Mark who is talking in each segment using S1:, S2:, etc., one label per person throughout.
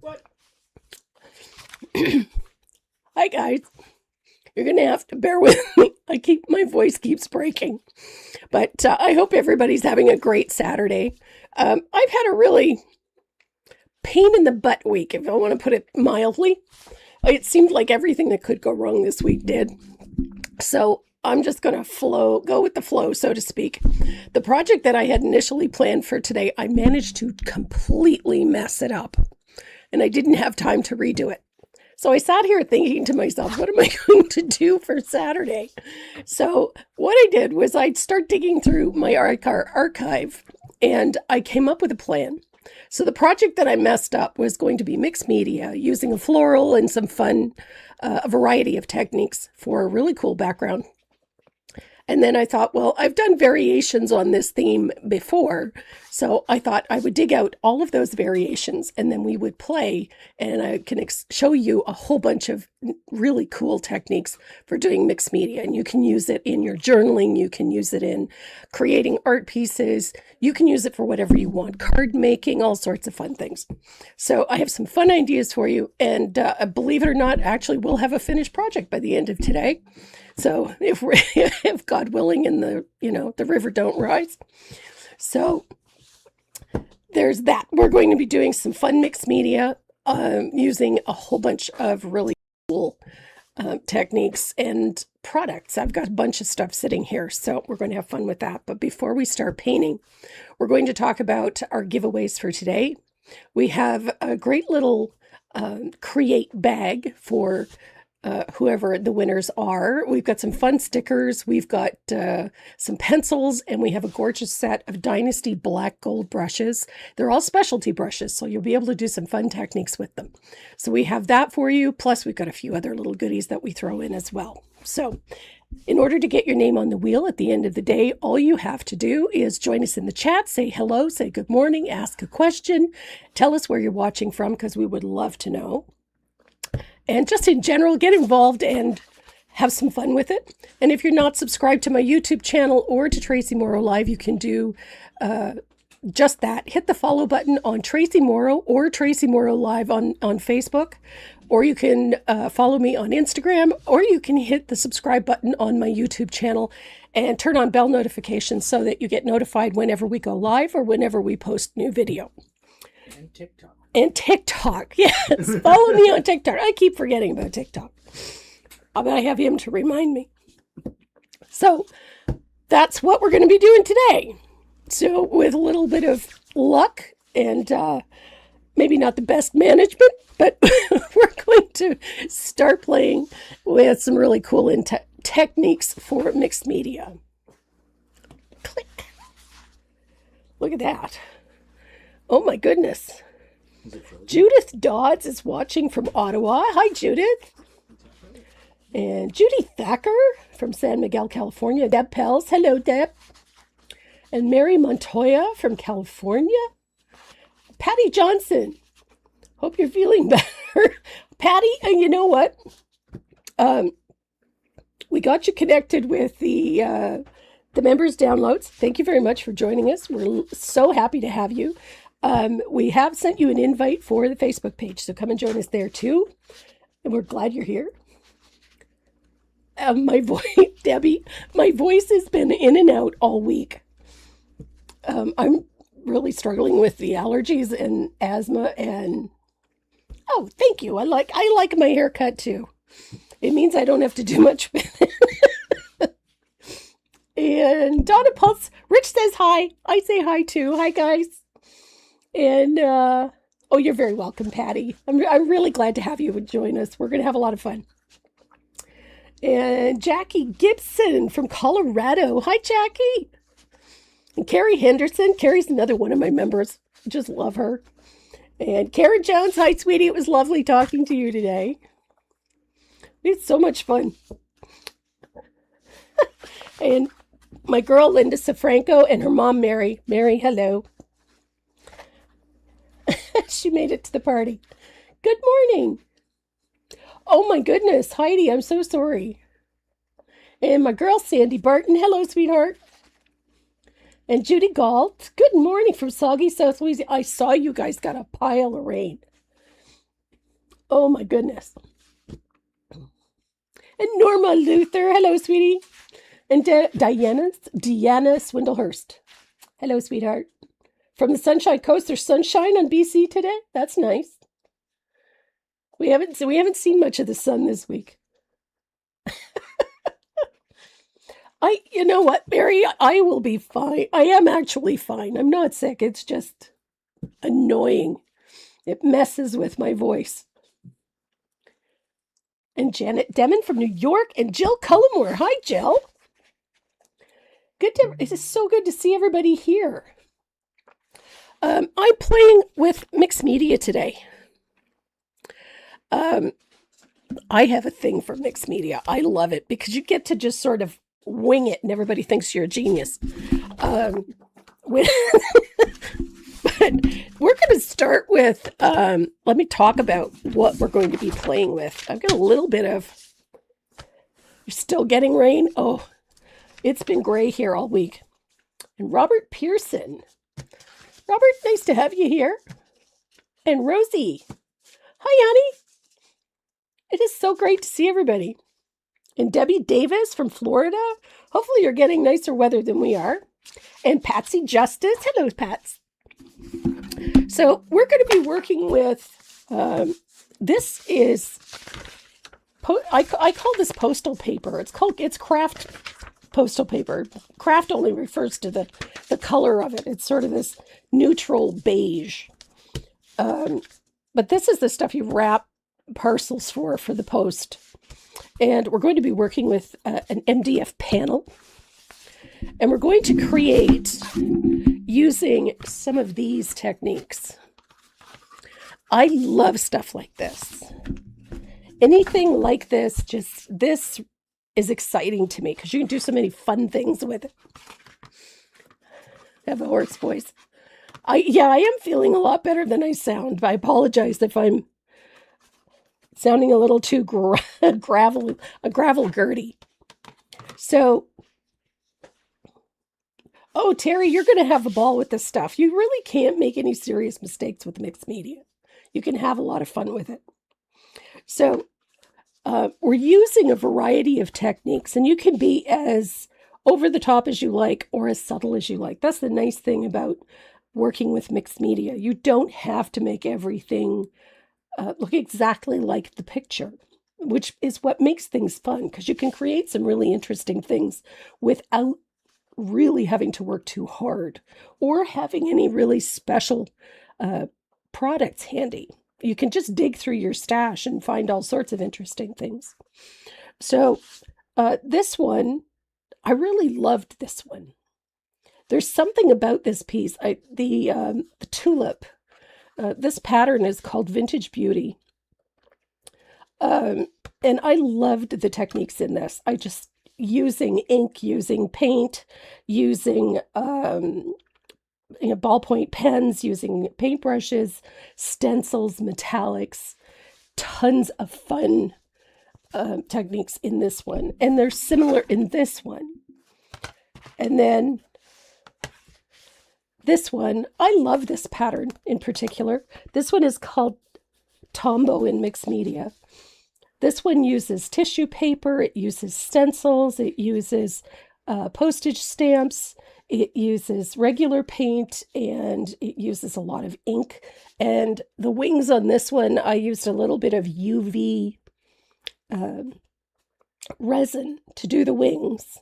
S1: What? Hi guys. You're going to have to bear with me. My voice keeps breaking. But I hope everybody's having a great Saturday. I've had a really pain in the butt week, if I want to put it mildly. It seemed like everything that could go wrong this week did. So I'm just going to go with the flow, so to speak. The project that I had initially planned for today, I managed to completely mess it up. And I didn't have time to redo it. So I sat here thinking to myself, what am I going to do for Saturday? So what I did was I'd start digging through my archive, and I came up with a plan. So the project that I messed up was going to be mixed media, using a floral and some fun, a variety of techniques for a really cool background. And then I thought, well, I've done variations on this theme before. So I thought I would dig out all of those variations and then we would play, and I can show you a whole bunch of really cool techniques for doing mixed media. And you can use it in your journaling. You can use it in creating art pieces. You can use it for whatever you want, card making, all sorts of fun things. So I have some fun ideas for you. And believe it or not, actually, we'll have a finished project by the end of today. So if God willing and the river don't rise. So there's that. We're going to be doing some fun mixed media using a whole bunch of really cool techniques and products. I've got a bunch of stuff sitting here, so we're going to have fun with that. But before we start painting, we're going to talk about our giveaways for today. We have a great little create bag for whoever the winners are. We've got some fun stickers. We've got some pencils, and we have a gorgeous set of Dynasty black gold brushes. They're all specialty brushes, so you'll be able to do some fun techniques with them. So we have that for you. Plus, we've got a few other little goodies that we throw in as well. So in order to get your name on the wheel at the end of the day, all you have to do is join us in the chat, say hello, say good morning, ask a question, tell us where you're watching from, because we would love to know. And just in general, get involved and have some fun with it. And if you're not subscribed to my YouTube channel or to Tracy Morrow Live, you can do just that. Hit the follow button on Tracy Morrow or Tracy Morrow Live on Facebook. Or you can follow me on Instagram, or you can hit the subscribe button on my YouTube channel and turn on bell notifications so that you get notified whenever we go live or whenever we post new video.
S2: And TikTok.
S1: And TikTok, yes. Follow me on TikTok. I keep forgetting about TikTok. But I have him to remind me. So that's what we're going to be doing today. So with a little bit of luck and maybe not the best management, but we're going to start playing with some really cool techniques for mixed media. Click. Look at that. Oh my goodness. Judith Dodds is watching from Ottawa. Hi, Judith. And Judy Thacker from San Miguel, California. Deb Pels. Hello, Deb. And Mary Montoya from California. Patty Johnson. Hope you're feeling better. Patty, you know what? We got you connected with the members downloads. Thank you very much for joining us. We're so happy to have you. We have sent you an invite for the Facebook page, so come and join us there too. And we're glad you're here. My voice, Debbie, my voice has been in and out all week. I'm really struggling with the allergies and asthma and, oh, thank you. I like my haircut too. It means I don't have to do much with it. And Donna Pulse, Rich says hi. I say hi too. Hi, guys. And, oh, you're very welcome, Patty. I'm really glad to have you join us. We're going to have a lot of fun. And Jackie Gibson from Colorado. Hi, Jackie. And Carrie Henderson. Carrie's another one of my members. Just love her. And Karen Jones. Hi, sweetie. It was lovely talking to you today. We had so much fun. And my girl, Linda Safranco, and her mom, Mary. Mary, hello. She made it to the party. Good morning. Oh my goodness, Heidi, I'm so sorry. And my girl, Sandy Barton. Hello, sweetheart. And Judy Galt. Good morning from soggy South Louisiana. I saw you guys got a pile of rain. Oh my goodness. And Norma Luther. Hello, sweetie. And Diana Swindlehurst. Hello, sweetheart. From the Sunshine Coast, there's sunshine on BC today. That's nice. We haven't seen much of the sun this week. You know what, Mary? I will be fine. I am actually fine. I'm not sick. It's just annoying. It messes with my voice. And Janet Demon from New York and Jill Cullimore. Hi, Jill. It is so good to see everybody here. I'm playing with mixed media today. I have a thing for mixed media. I love it because you get to just sort of wing it and everybody thinks you're a genius. But we're going to start with, let me talk about what we're going to be playing with. I've got a little bit of, you're still getting rain? Oh, it's been gray here all week. And Robert Pearson. Robert, nice to have you here. And Rosie. Hi, honey. It is so great to see everybody. And Debbie Davis from Florida. Hopefully you're getting nicer weather than we are. And Patsy Justice. Hello, Pats. So we're going to be working with, this is, I call this postal paper. It's craft postal paper. Craft only refers to the color of it. It's sort of this neutral beige. But this is the stuff you wrap parcels for the post. And we're going to be working with an MDF panel. And we're going to create using some of these techniques. I love stuff like this. Anything like this, this is exciting to me because you can do so many fun things with it. I have a hoarse voice. I am feeling a lot better than I sound. I apologize if I'm sounding a little too gravel gertie. So, oh, Terry, you're going to have a ball with this stuff. You really can't make any serious mistakes with mixed media. You can have a lot of fun with it. So, we're using a variety of techniques, and you can be as over the top as you like or as subtle as you like. That's the nice thing about working with mixed media. You don't have to make everything look exactly like the picture, which is what makes things fun, because you can create some really interesting things without really having to work too hard or having any really special products handy. You can just dig through your stash and find all sorts of interesting things. So this one, I really loved this one. There's something about this piece. The tulip. This pattern is called Vintage Beauty. And I loved the techniques in this. I just using ink, using paint, using ballpoint pens, using paintbrushes, stencils, metallics, tons of fun techniques in this one. And they're similar in this one. And then this one, I love this pattern in particular. This one is called Tombow in mixed media. This one uses tissue paper, it uses stencils, it uses postage stamps, it uses regular paint, and it uses a lot of ink. And the wings on this one, I used a little bit of UV resin to do the wings.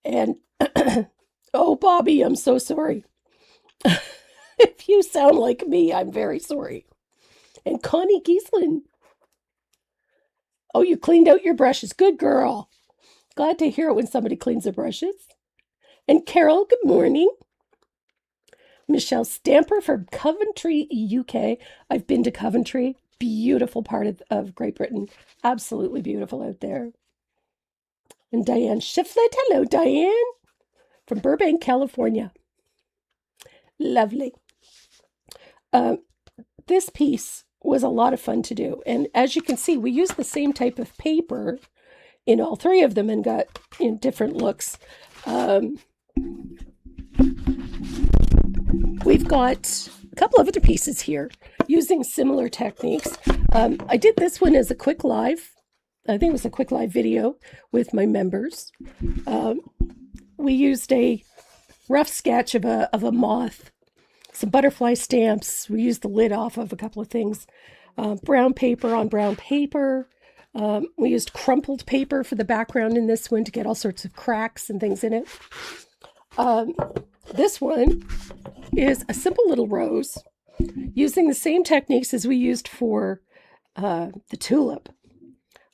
S1: And oh, Bobby, I'm so sorry. If you sound like me, I'm very sorry. And Connie Gieslin. Oh, you cleaned out your brushes. Good girl. Glad to hear it when somebody cleans their brushes. And Carol, good morning. Michelle Stamper from Coventry, UK. I've been to Coventry. Beautiful part of Great Britain. Absolutely beautiful out there. And Diane Shiflett. Hello, Diane. From Burbank, California. Lovely. This piece was a lot of fun to do. And as you can see, we used the same type of paper in all three of them and got different looks. We've got a couple of other pieces here using similar techniques. I did this one as a quick live. I think it was a quick live video with my members. We used a rough sketch of a moth, some butterfly stamps. We used the lid off of a couple of things. Brown paper on brown paper. We used crumpled paper for the background in this one to get all sorts of cracks and things in it. This one is a simple little rose using the same techniques as we used for the tulip.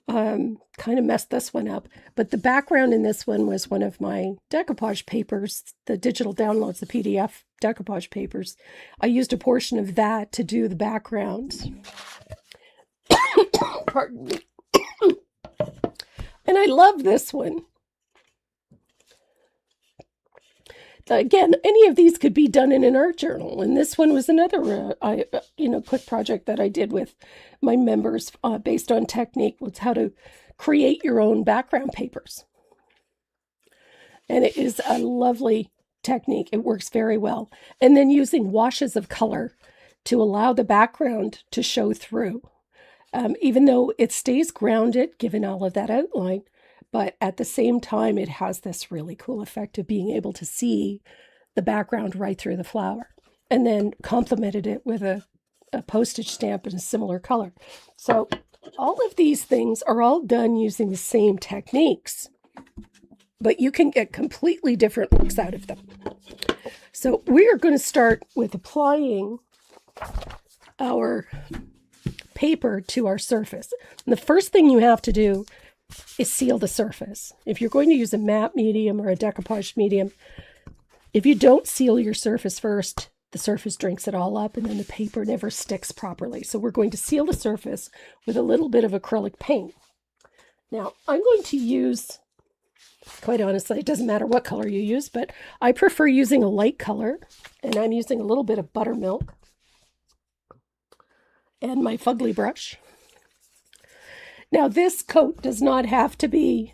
S1: Kind of messed this one up, but the background in this one was one of my decoupage papers, the digital downloads, the PDF decoupage papers. I used a portion of that to do the background. Pardon me. And I love this one. Again, any of these could be done in an art journal, and this one was another, quick project that I did with my members based on technique, was how to create your own background papers. And it is a lovely technique. It works very well. And then using washes of color to allow the background to show through, even though it stays grounded, given all of that outline. But at the same time, it has this really cool effect of being able to see the background right through the flower, and then complemented it with a postage stamp in a similar color. So all of these things are all done using the same techniques, but you can get completely different looks out of them. So we are going to start with applying our paper to our surface. And the first thing you have to do is seal the surface. If you're going to use a matte medium or a decoupage medium, if you don't seal your surface first, the surface drinks it all up and then the paper never sticks properly. So we're going to seal the surface with a little bit of acrylic paint. Now, I'm going to use, quite honestly, it doesn't matter what color you use, but I prefer using a light color, and I'm using a little bit of buttermilk and my fugly brush. Now, this coat does not have to be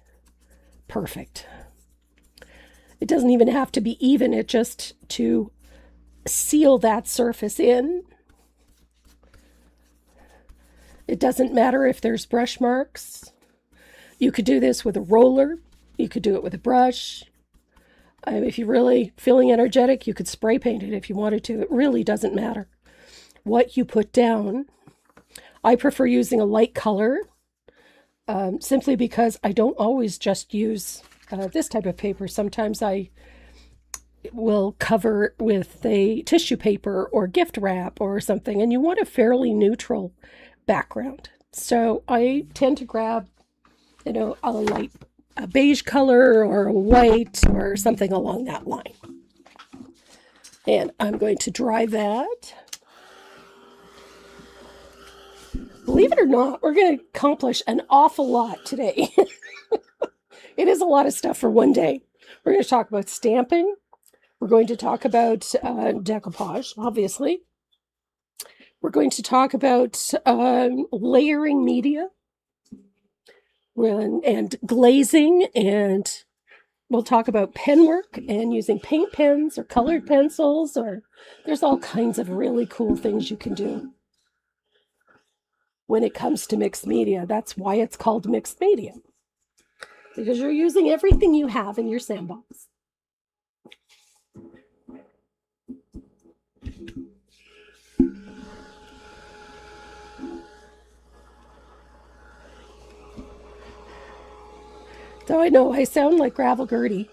S1: perfect. It doesn't even have to be even. It just to seal that surface in. It doesn't matter if there's brush marks. You could do this with a roller. You could do it with a brush. If you're really feeling energetic, you could spray paint it if you wanted to. It really doesn't matter what you put down. I prefer using a light color. Simply because I don't always just use this type of paper. Sometimes I will cover it with a tissue paper or gift wrap or something, and you want a fairly neutral background. So I tend to grab, a beige color or a white or something along that line. And I'm going to dry that. Believe it or not, we're going to accomplish an awful lot today. It is a lot of stuff for one day. We're going to talk about stamping. We're going to talk about decoupage, obviously. We're going to talk about layering media and glazing, and we'll talk about pen work and using paint pens or colored pencils, or there's all kinds of really cool things you can do when it comes to mixed media. That's why it's called mixed media, because you're using everything you have in your sandbox. So I know I sound like Gravel Gertie.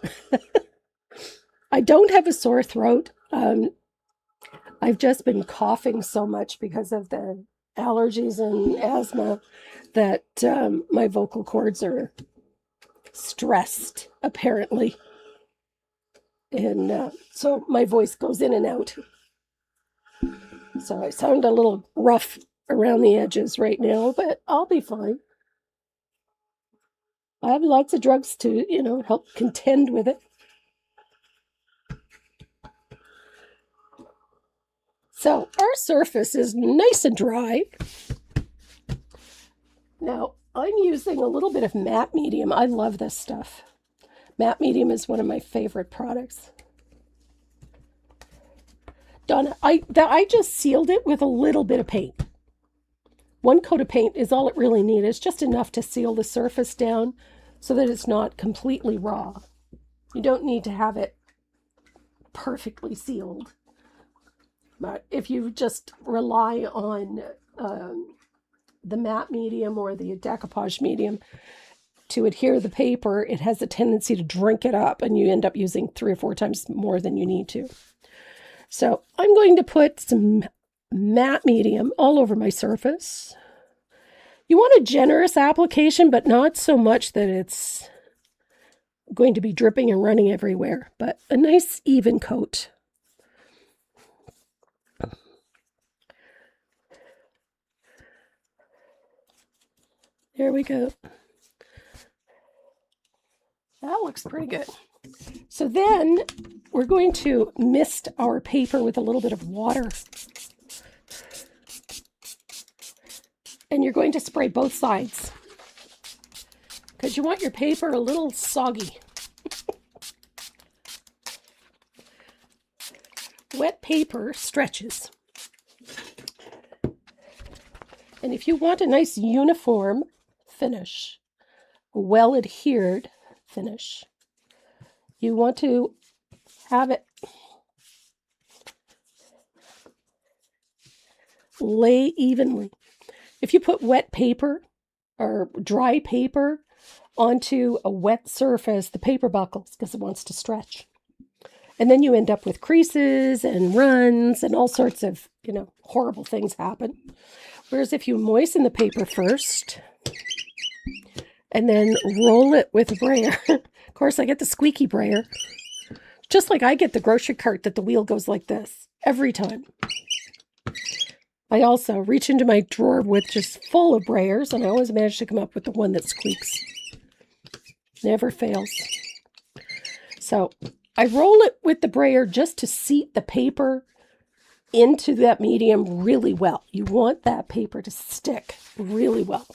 S1: I don't have a sore throat. I've just been coughing so much because of the allergies and asthma that my vocal cords are stressed, apparently. And so my voice goes in and out. So I sound a little rough around the edges right now, but I'll be fine. I have lots of drugs to, help contend with it. So our surface is nice and dry. Now, I'm using a little bit of matte medium. I love this stuff. Matte medium is one of my favorite products. Donna, I just sealed it with a little bit of paint. One coat of paint is all it really needs. It's just enough to seal the surface down so that it's not completely raw. You don't need to have it perfectly sealed. But if you just rely on the matte medium or the decoupage medium to adhere the paper, it has a tendency to drink it up, and you end up using 3 or 4 times more than you need to. So I'm going to put some matte medium all over my surface. You want a generous application, but not so much that it's going to be dripping and running everywhere, but a nice even coat. There we go. That looks pretty good. So then we're going to mist our paper with a little bit of water. And you're going to spray both sides because you want your paper a little soggy. Wet paper stretches. And if you want a nice uniform finish, a well-adhered finish, you want to have it lay evenly. If you put wet paper or dry paper onto a wet surface, the paper buckles because it wants to stretch. And then you end up with creases and runs and all sorts of, horrible things happen. Whereas if you moisten the paper first and then roll it with a brayer, of course I get the squeaky brayer, just like I get the grocery cart that the wheel goes like this every time. I also reach into my drawer with just full of brayers, and I always manage to come up with the one that squeaks. Never fails. So I roll it with the brayer just to seat the paper into that medium really well. You want that paper to stick really well.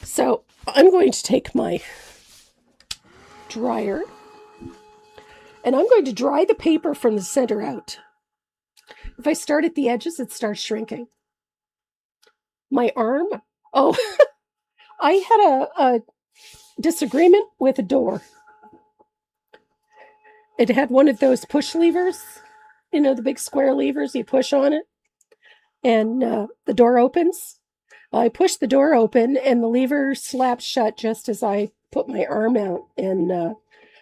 S1: So I'm going to take my dryer, and I'm going to dry the paper from the center out. If I start at the edges, it starts shrinking. My arm, I had a disagreement with a door. It had one of those push levers, the big square levers, you push on it, and the door opens. I pushed the door open, and the lever slapped shut just as I put my arm out, and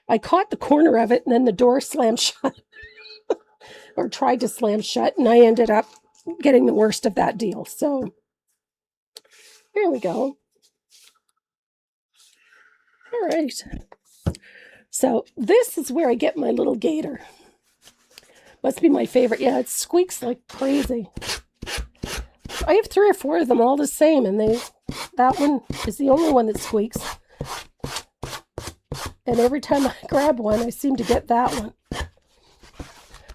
S1: I caught the corner of it, and then the door slammed shut. Or tried to slam shut, and I ended up getting the worst of that deal. So here we go. All right. So this is where I get my little gator. Must be my favorite. Yeah, it squeaks like crazy. I have 3 or 4 of them all the same, and that one is the only one that squeaks. And every time I grab one, I seem to get that one.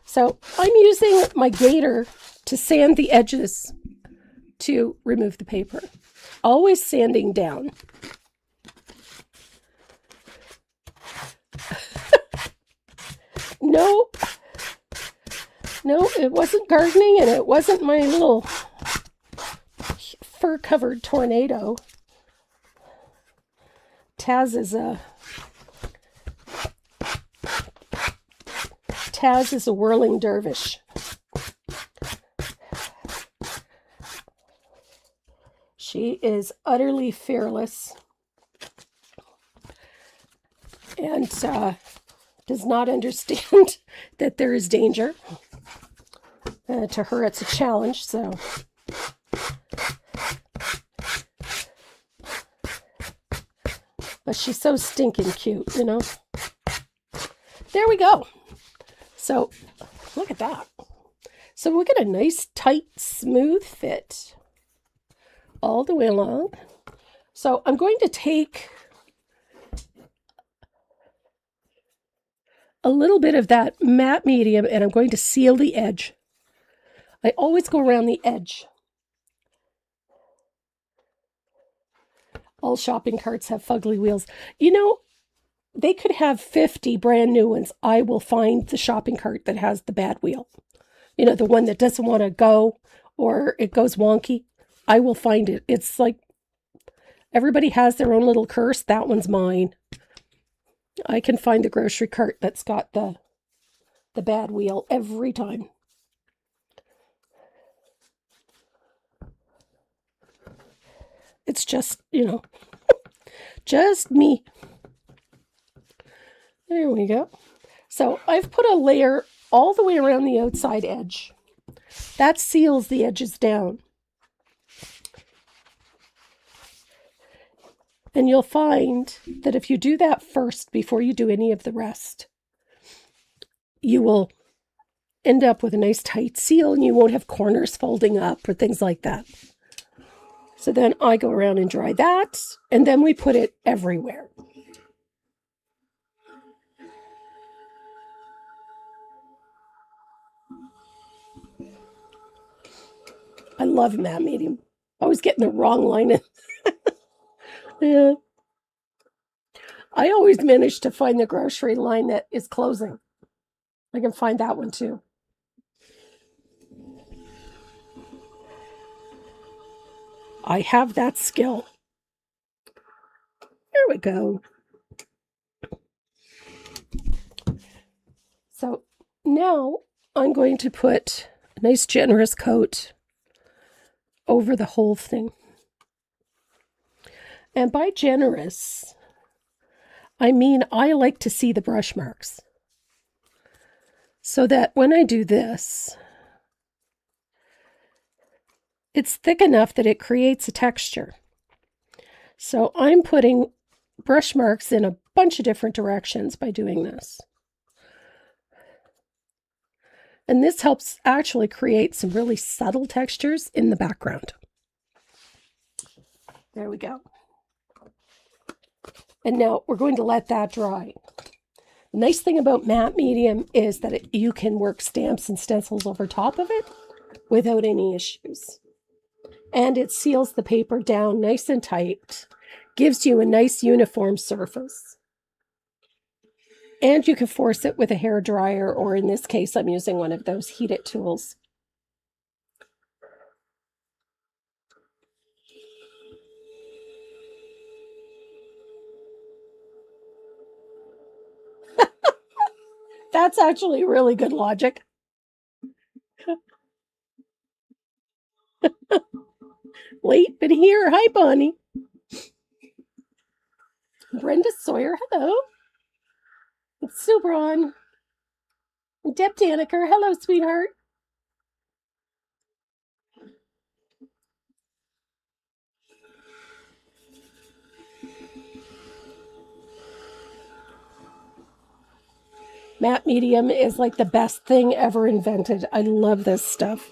S1: So I'm using my gator to sand the edges to remove the paper. Always sanding down. No, it wasn't gardening, and it wasn't my little fur-covered tornado. Taz is a whirling dervish. She is utterly fearless and does not understand that there is danger. To her, it's a challenge, so. But she's so stinking cute, There we go. So, look at that. So we get a nice, tight, smooth fit all the way along. So I'm going to take a little bit of that matte medium, and I'm going to seal the edge. I always go around the edge. All shopping carts have fugly wheels. They could have 50 brand new ones. I will find the shopping cart that has the bad wheel. The one that doesn't want to go, or it goes wonky, I will find it. It's like everybody has their own little curse. That one's mine. I can find the grocery cart that's got the bad wheel every time. It's just, just me. There we go. So I've put a layer all the way around the outside edge. That seals the edges down. And you'll find that if you do that first before you do any of the rest, you will end up with a nice tight seal and you won't have corners folding up or things like that. So then I go around and dry that, and then we put it everywhere. I love matte medium. I was getting the wrong line in. Yeah. I always manage to find the grocery line that is closing. I can find that one too. I have that skill. There we go. So now I'm going to put a nice generous coat over the whole thing. And by generous, I mean I like to see the brush marks. So that when I do this, it's thick enough that it creates a texture. So I'm putting brush marks in a bunch of different directions by doing this. And this helps actually create some really subtle textures in the background. There we go. And now we're going to let that dry. The nice thing about matte medium is that you can work stamps and stencils over top of it without any issues. And it seals the paper down nice and tight, gives you a nice uniform surface. And you can force it with a hair dryer, or in this case, I'm using one of those heat it tools. That's actually really good logic. Late but here. Hi, Bonnie. Brenda Sawyer, hello. Sue Braun. Deb Daniker, hello, sweetheart. Matte medium is like the best thing ever invented. I love this stuff.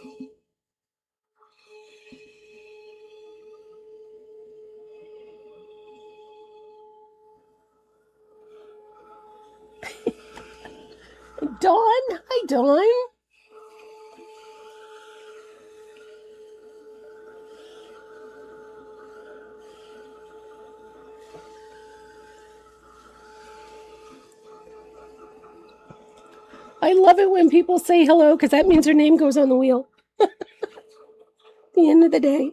S1: Dawn, hi Dawn. I love it when people say hello because that means their name goes on the wheel. At the end of the day.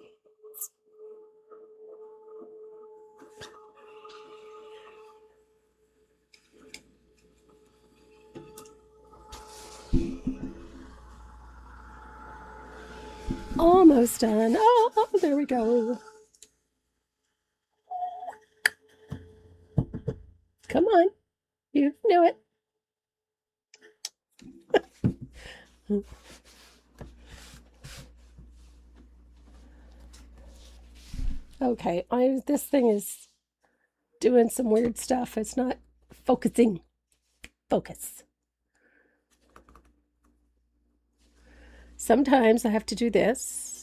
S1: Almost done. Oh, there we go. Come on. You knew it. Okay, this thing is doing some weird stuff. It's not focusing. Focus. Sometimes I have to do this.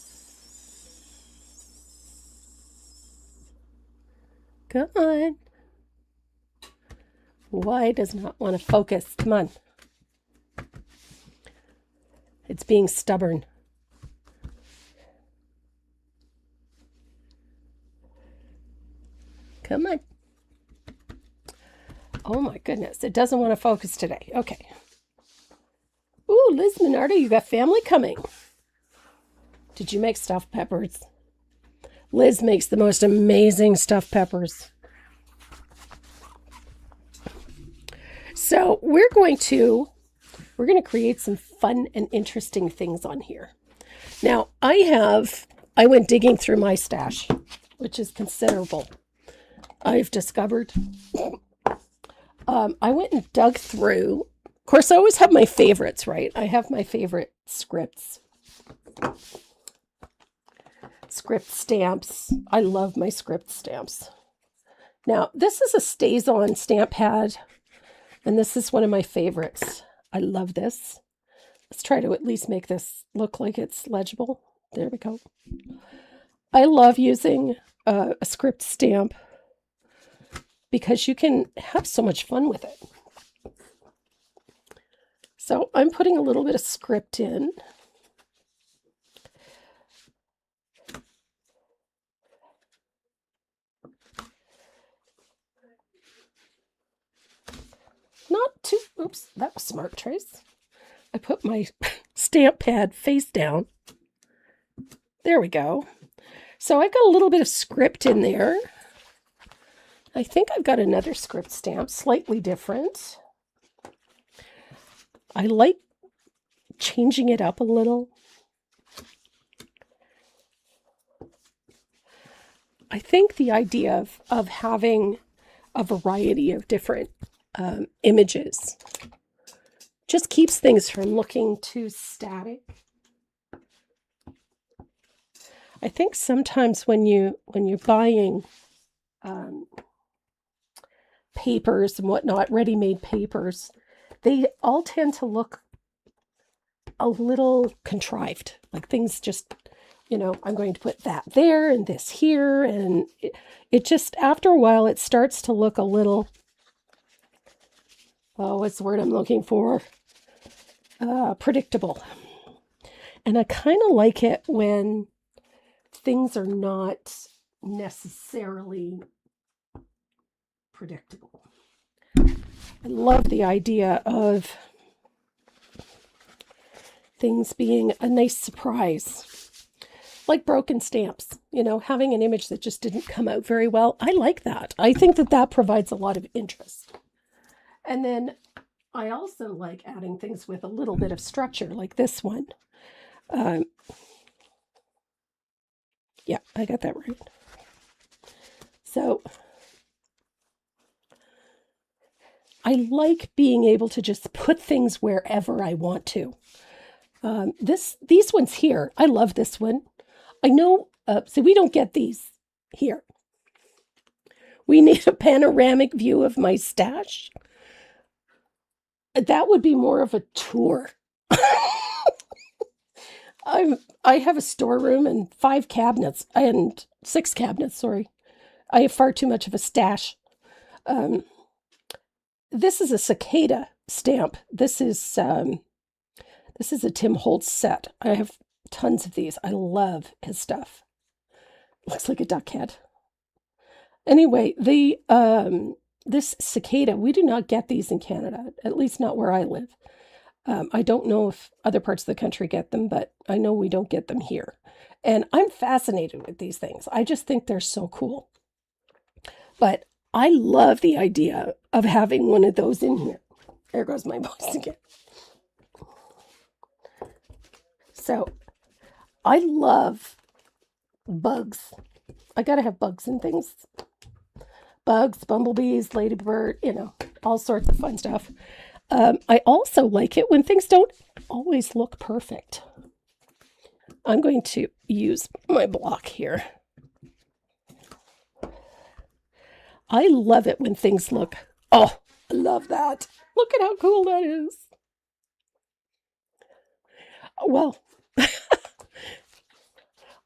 S1: Come on. Why does not want to focus? Come on. It's being stubborn. Come on. Oh my goodness, it doesn't want to focus today. Okay. Ooh, Liz Minardo, you got family coming. Did you make stuffed peppers? Liz makes the most amazing stuffed peppers. So we're going to create some fun and interesting things on here. Now I went digging through my stash, which is considerable. I've discovered. I went and dug through. Of course, I always have my favorites, right? I have my favorite scripts. Script stamps. I love my script stamps. Now, this is a Stays-On stamp pad, and this is one of my favorites. I love this. Let's try to at least make this look like it's legible. There we go. I love using a script stamp because you can have so much fun with it. So I'm putting a little bit of script in. Not too, oops, that was smart, Trace. I put my stamp pad face down. There we go. So I've got a little bit of script in there. I think I've got another script stamp, slightly different. I like changing it up a little. I think the idea of having a variety of different images just keeps things from looking too static. I think sometimes when you're buying papers and whatnot, ready-made papers, they all tend to look a little contrived. Like things just, I'm going to put that there and this here, and it just, after a while, it starts to look a little, what's the word I'm looking for? Predictable. And I kind of like it when things are not necessarily predictable. I love the idea of things being a nice surprise. Like broken stamps, having an image that just didn't come out very well. I like that. I think that provides a lot of interest. And then I also like adding things with a little bit of structure, like this one. Yeah, I got that right. So I like being able to just put things wherever I want to. These ones here, I love this one. I know, so we don't get these here. We need a panoramic view of my stash. That would be more of a tour. I have a storeroom and 6 cabinets, sorry. I have far too much of a stash. This is a cicada stamp. This is a Tim Holtz set. I have tons of these. I love his stuff. Looks like a duck head. Anyway, this cicada, we do not get these in Canada, at least not where I live. I don't know if other parts of the country get them, but I know we don't get them here. And I'm fascinated with these things. I just think they're so cool. But I love the idea of having one of those in here. There goes my voice again. So I love bugs. I gotta have bugs and things. Bugs, bumblebees, ladybird, all sorts of fun stuff. I also like it when things don't always look perfect. I'm going to use my block here. I love it when things look, I love that. Look at how cool that is. Well,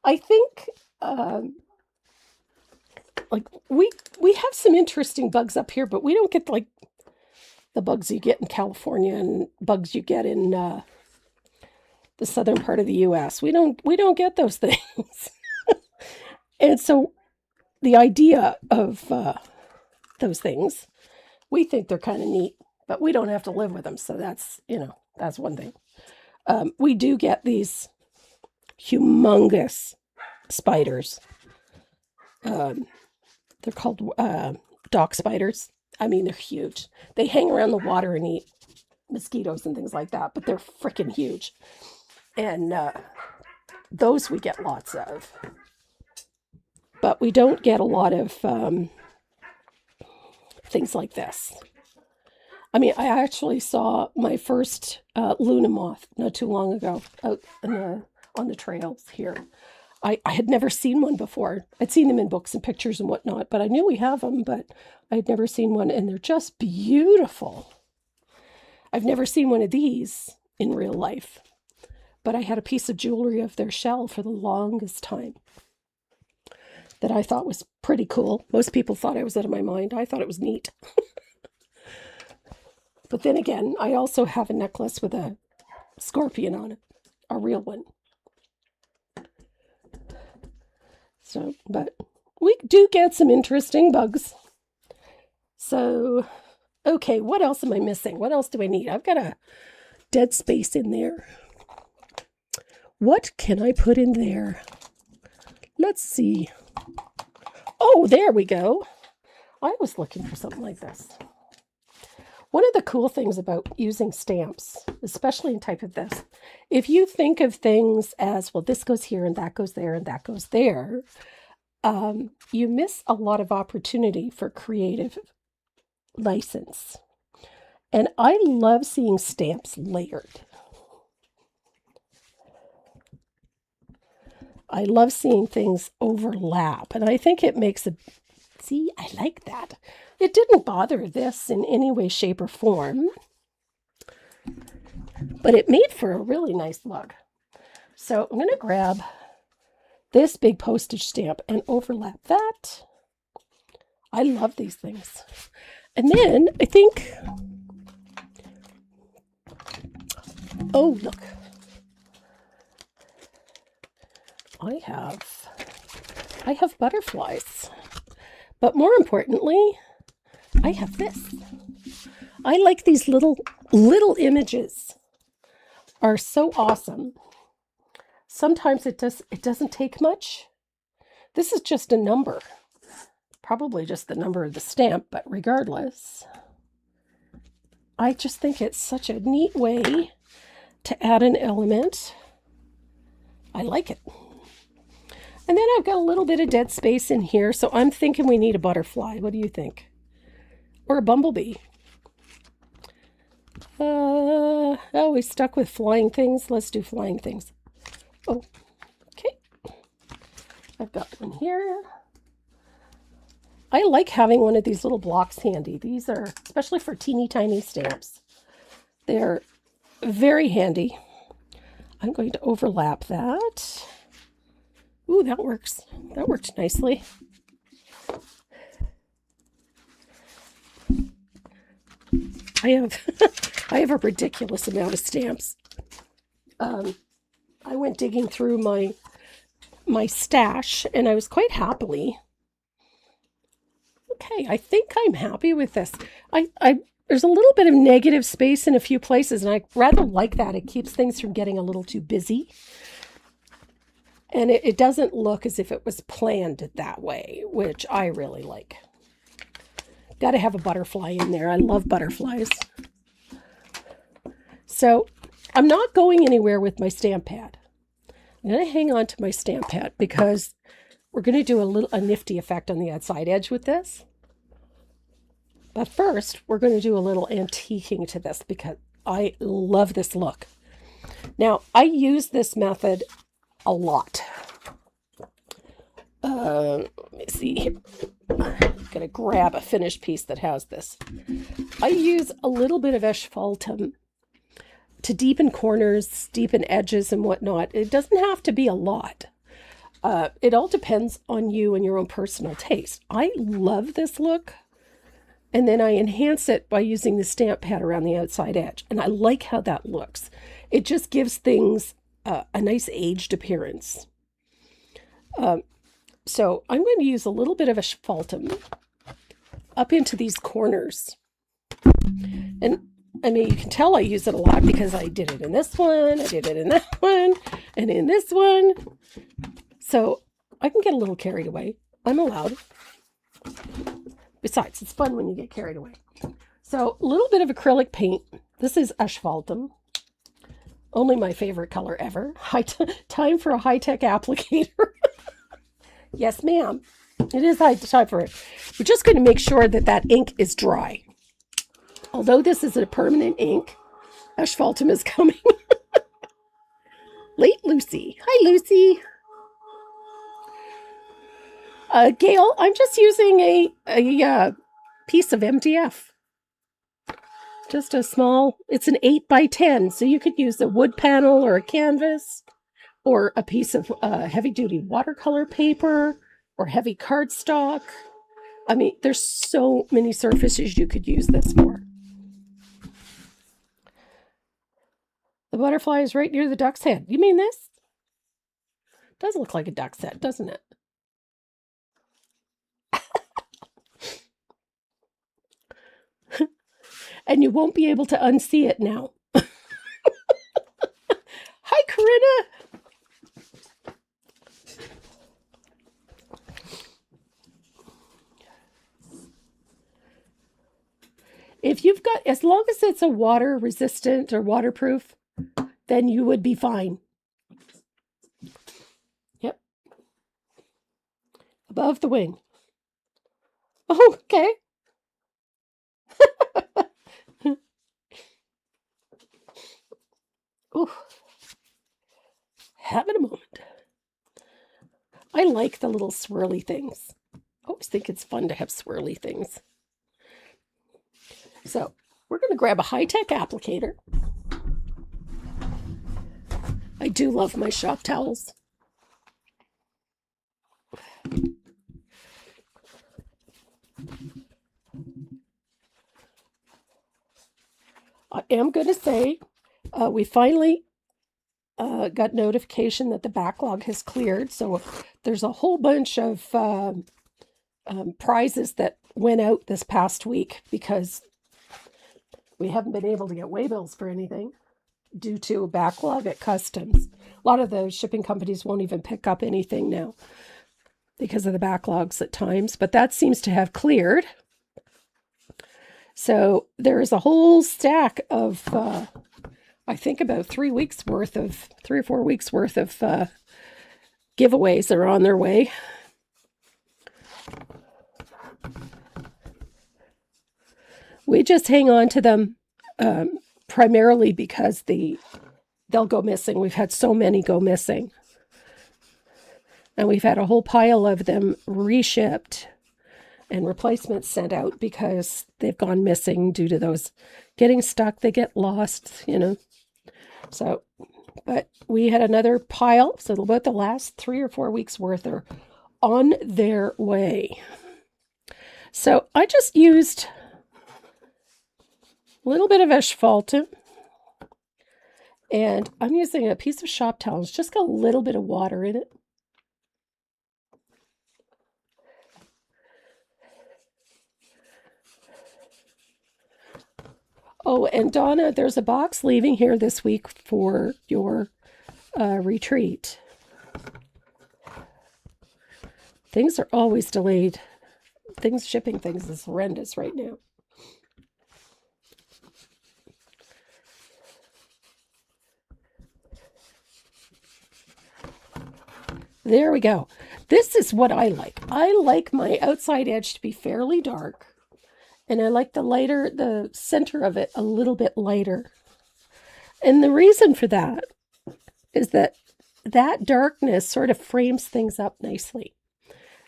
S1: I think we have some interesting bugs up here, but we don't get like the bugs you get in California and bugs you get in the southern part of the U.S. We don't get those things. And so the idea of those things, we think they're kind of neat, but we don't have to live with them. So that's one thing. We do get these humongous spiders. They're called dock spiders. I mean, they're huge. They hang around the water and eat mosquitoes and things like that, but they're freaking huge. And those we get lots of. But we don't get a lot of things like this. I mean, I actually saw my first Luna moth not too long ago out on the trails here. I had never seen one before. I'd seen them in books and pictures and whatnot, but I knew we have them, but I had never seen one, and they're just beautiful. I've never seen one of these in real life, but I had a piece of jewelry of their shell for the longest time that I thought was pretty cool. Most people thought I was out of my mind. I thought it was neat. But then again, I also have a necklace with a scorpion on it, a real one. So, but we do get some interesting bugs. So, okay, what else am I missing? What else do I need? I've got a dead space in there. What can I put in there? Let's see. Oh, there we go. I was looking for something like this. One of the cool things about using stamps, especially in type of this, if you think of things as, well, this goes here and that goes there and that goes there, you miss a lot of opportunity for creative license. And I love seeing stamps layered. I love seeing things overlap, and I think it makes a, see, I like that. It didn't bother this in any way, shape, or form, but it made for a really nice look. So I'm going to grab this big postage stamp and overlap that. I love these things. And then I think, oh, look. I have butterflies, but more importantly, I have this. I like these little images. Are so awesome. Sometimes it doesn't take much. This is just a number, probably just the number of the stamp, but regardless, I just think it's such a neat way to add an element. I like it. And then I've got a little bit of dead space in here, so I'm thinking we need a butterfly. What do you think? Or a bumblebee? Oh, we stuck with flying things. Let's do flying things. Oh, okay. I've got one here. I like having one of these little blocks handy. These are, especially for teeny tiny stamps, they're very handy. I'm going to overlap that. Ooh, that works. That worked nicely. I have a ridiculous amount of stamps. I went digging through my stash, and I was quite happily. Okay, I think I'm happy with this. There's a little bit of negative space in a few places, and I rather like that. It keeps things from getting a little too busy. And it doesn't look as if it was planned that way, which I really like. Got to have a butterfly in there. I love butterflies. So I'm not going anywhere with my stamp pad. I'm going to hang on to my stamp pad because we're going to do a nifty effect on the outside edge with this. But first, we're going to do a little antiquing to this because I love this look. Now, I use this method a lot. Let me see. I'm going to grab a finished piece that has this. I use a little bit of asphaltum to deepen corners, deepen edges and whatnot. It doesn't have to be a lot. It all depends on you and your own personal taste. I love this look. And then I enhance it by using the stamp pad around the outside edge. And I like how that looks. It just gives things a nice aged appearance. So I'm going to use a little bit of asphaltum up into these corners. And I mean, you can tell I use it a lot because I did it in this one, I did it in that one, and in this one. So I can get a little carried away. I'm allowed. Besides, it's fun when you get carried away. So a little bit of acrylic paint. This is asphaltum. Only my favorite color ever. Time for a high-tech applicator. Yes, ma'am. It is high time for it. We're just going to make sure that that ink is dry. Although this is a permanent ink, asphaltum is coming. Late Lucy. Hi, Lucy. Gail, I'm just using a piece of MDF. Just a small, it's an 8x10, so you could use a wood panel or a canvas or a piece of heavy-duty watercolor paper or heavy cardstock. I mean, there's so many surfaces you could use this for. The butterfly is right near the duck's head. You mean this? Does look like a duck's head, doesn't it? And you won't be able to unsee it now. Hi, Corinna. If you've got, as long as it's a water resistant or waterproof, then you would be fine. Yep. Above the wing. Oh, okay. Ooh. Having a moment. I like the little swirly things. I always think it's fun to have swirly things. So we're going to grab a high-tech applicator. I do love my shop towels. I am going to say we finally got notification that the backlog has cleared. So there's a whole bunch of prizes that went out this past week because we haven't been able to get waybills for anything due to a backlog at customs. A lot of the shipping companies won't even pick up anything now because of the backlogs at times, but that seems to have cleared. So there is a whole stack of, I think about 3 or 4 weeks worth of giveaways that are on their way. We just hang on to them primarily because they'll go missing. We've had so many go missing. And we've had a whole pile of them reshipped and replacements sent out because they've gone missing due to those getting stuck. They get lost, you know. So, but we had another pile. So about the last 3 or 4 weeks worth are on their way. So I just used a little bit of asphaltum. And I'm using a piece of shop towel. It's just got a little bit of water in it. Oh, and Donna, there's a box leaving here this week for your retreat. Things are always delayed. Shipping things is horrendous right now. There we go. This is what I like. I like my outside edge to be fairly dark. And I like the center of it a little bit lighter. And the reason for that is that darkness sort of frames things up nicely.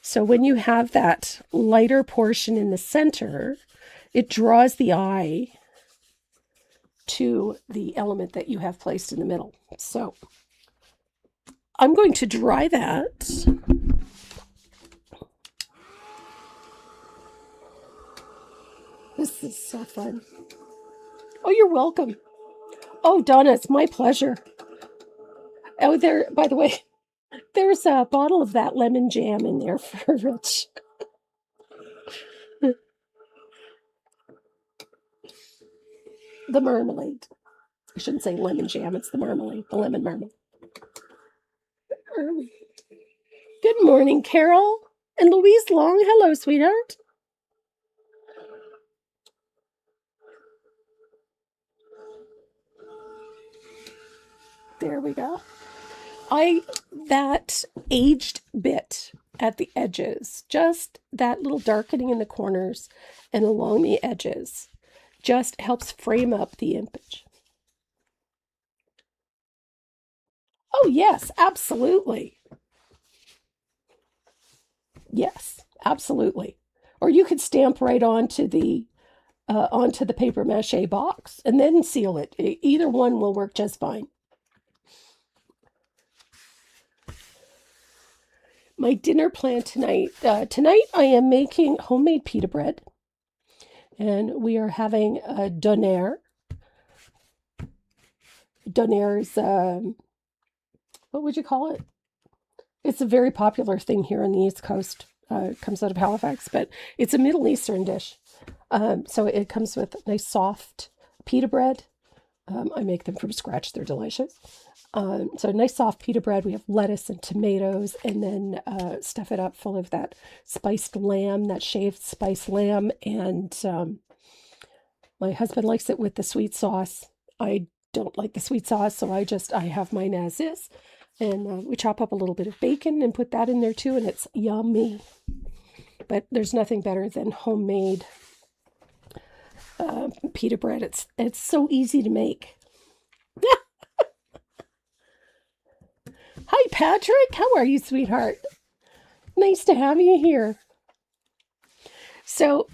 S1: So when you have that lighter portion in the center, it draws the eye to the element that you have placed in the middle. So I'm going to dry that. This is so fun. Oh, you're welcome. Oh, Donna, it's my pleasure. Oh, there, by the way, there's a bottle of that lemon jam in there for Rich. the marmalade. I shouldn't say lemon jam, it's the marmalade, the lemon marmalade. Good morning, Carol. And Louise Long. Hello, sweetheart. There we go. That aged bit at the edges, just that little darkening in the corners and along the edges, just helps frame up the image. Oh, yes, absolutely. Yes, absolutely. Or you could stamp right onto the paper mache box and then seal it. Either one will work just fine. My dinner plan tonight. Tonight I am making homemade pita bread, and we are having a doner. Doner is what would you call it? It's a very popular thing here on the East Coast. It comes out of Halifax, but it's a Middle Eastern dish. So it comes with nice soft pita bread. I make them from scratch. They're delicious. So nice soft pita bread. We have lettuce and tomatoes, and then stuff it up full of that spiced lamb, that shaved spiced lamb. And my husband likes it with the sweet sauce. I don't like the sweet sauce, so I have mine as is. And we chop up a little bit of bacon and put that in there too, and it's yummy. But there's nothing better than homemade pita bread. It's so easy to make. Hi, Patrick. How are you, sweetheart? Nice to have you here. So,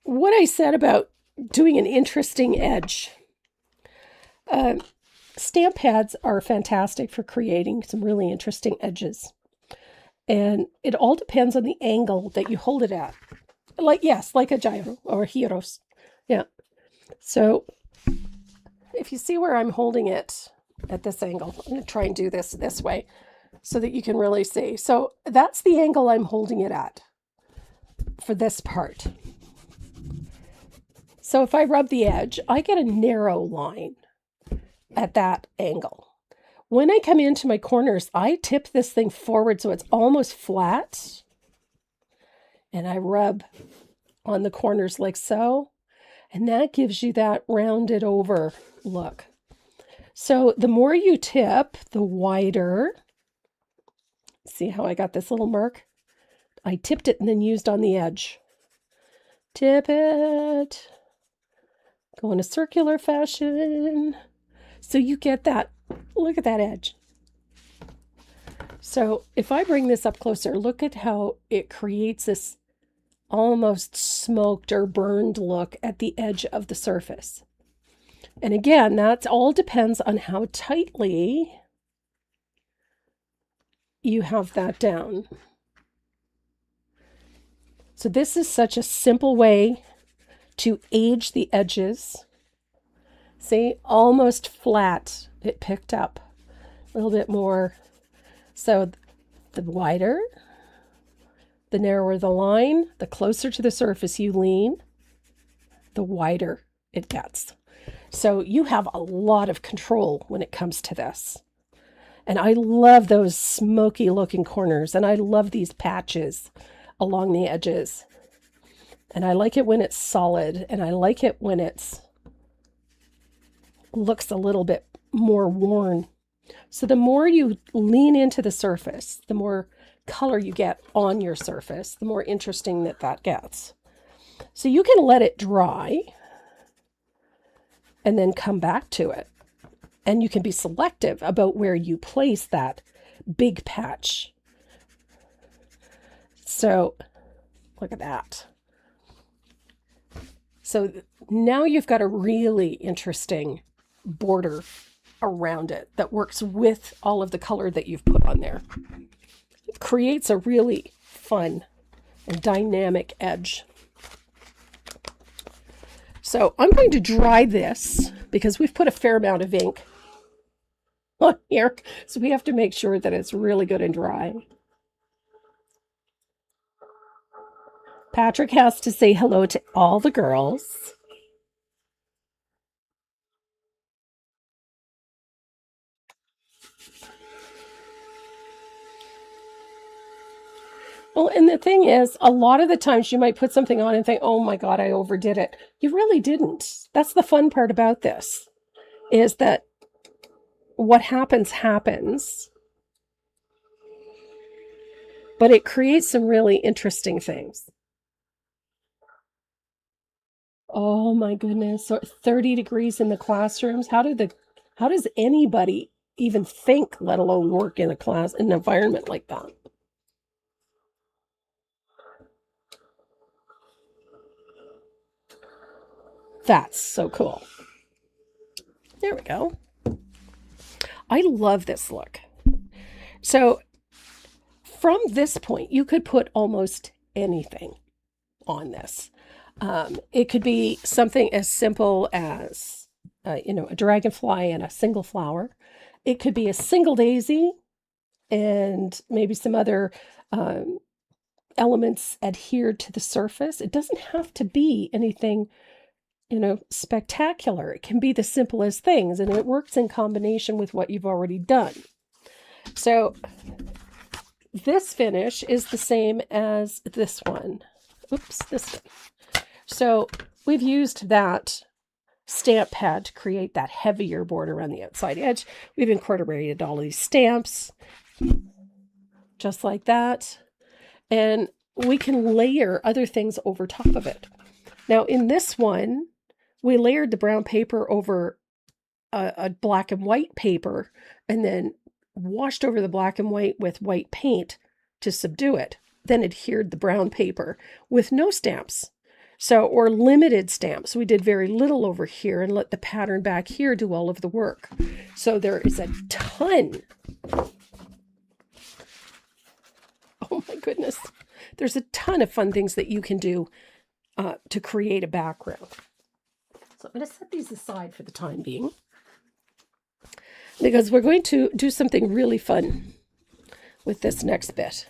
S1: what I said about doing an interesting edge. Stamp pads are fantastic for creating some really interesting edges. And it all depends on the angle that you hold it at. Like a gyro or a gyros. Yeah. So if you see where I'm holding it at this angle, I'm going to try and do this way so that you can really see. So that's the angle I'm holding it at for this part. So if I rub the edge, I get a narrow line at that angle. When I come into my corners, I tip this thing forward so it's almost flat. And I rub on the corners like so. And that gives you that rounded over look. So the more you tip, the wider. See how I got this little mark? I tipped it and then used on the edge. Tip it. Go in a circular fashion. So you get that. Look at that edge. So if I bring this up closer, look at how it creates this almost smoked or burned look at the edge of the surface. And again, that all depends on how tightly you have that down. So this is such a simple way to age the edges. See, almost flat. It picked up a little bit more. So the wider, the narrower the line, the closer to the surface you lean, the wider it gets. So you have a lot of control when it comes to this. And I love those smoky looking corners, and I love these patches along the edges. And I like it when it's solid, and I like it when it's looks a little bit more worn. So the more you lean into the surface, the more color you get on your surface, the more interesting that gets. So you can let it dry and then come back to it. And you can be selective about where you place that big patch. So look at that. So now you've got a really interesting border around it that works with all of the color that you've put on there. It creates a really fun and dynamic edge. So I'm going to dry this because we've put a fair amount of ink on here. So we have to make sure that it's really good and dry. Patrick has to say hello to all the girls. Well, and the thing is, a lot of the times you might put something on and think, oh my God, I overdid it. You really didn't. That's the fun part about this, is that what happens, happens, but it creates some really interesting things. Oh my goodness. So 30 degrees in the classrooms. How does anybody even think, let alone work in an environment like that? That's so cool. There we go. I love this look. So from this point, you could put almost anything on this. It could be something as simple as, a dragonfly and a single flower. It could be a single daisy and maybe some other elements adhered to the surface. It doesn't have to be anything, spectacular. It can be the simplest things, and it works in combination with what you've already done. So this finish is the same as this one. Oops, this one. So we've used that stamp pad to create that heavier border around the outside edge. We've incorporated all these stamps, just like that. And we can layer other things over top of it. Now, in this one, we layered the brown paper over a black and white paper and then washed over the black and white with white paint to subdue it, then adhered the brown paper with no stamps. Or limited stamps. We did very little over here and let the pattern back here do all of the work. So there is a ton. Oh my goodness. There's a ton of fun things that you can do to create a background. So I'm going to set these aside for the time being, because we're going to do something really fun with this next bit.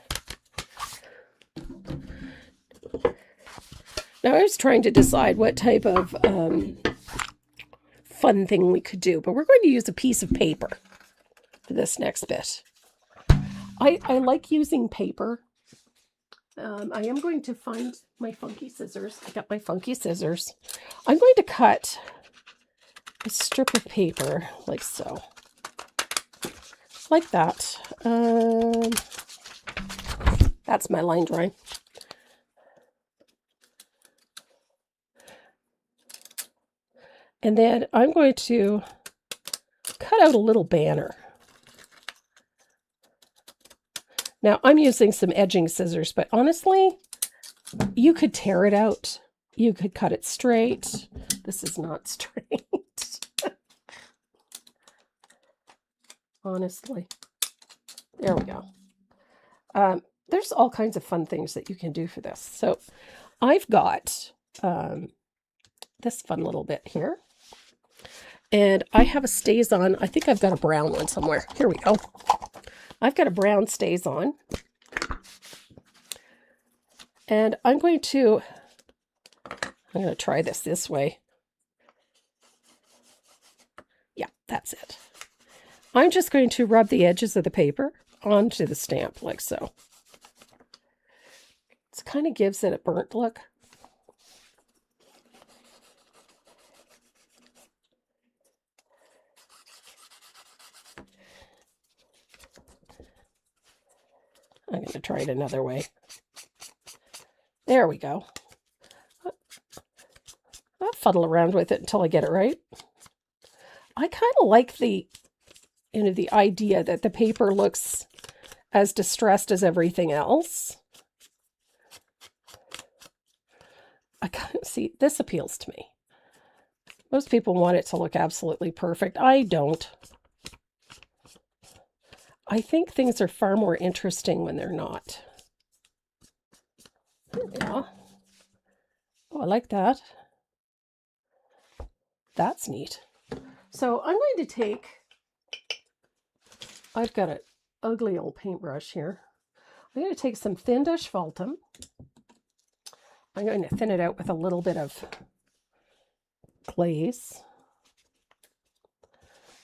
S1: Now, I was trying to decide what type of fun thing we could do, but we're going to use a piece of paper for this next bit. I like using paper. I am going to find my funky scissors. I got my funky scissors. I'm going to cut a strip of paper like so. Like that. That's my line drawing. And then I'm going to cut out a little banner. Now, I'm using some edging scissors, but honestly, you could tear it out. You could cut it straight. This is not straight. Honestly. There we go. There's all kinds of fun things that you can do for this. So I've got this fun little bit here. And I have a StazOn. I think I've got a brown one somewhere. Here we go. I've got a brown StazOn. And I'm going to try this way. Yeah, that's it. I'm just going to rub the edges of the paper onto the stamp like so. It kind of gives it a burnt look. I'm going to try it another way. There we go. I'll fuddle around with it until I get it right. I kind of like the idea that the paper looks as distressed as everything else. See, this appeals to me. Most people want it to look absolutely perfect. I don't. I think things are far more interesting when they're not. Yeah. Oh, I like that. That's neat. So I'm going to take, I've got an ugly old paintbrush here. I'm going to take some thinned asphaltum. I'm going to thin it out with a little bit of glaze.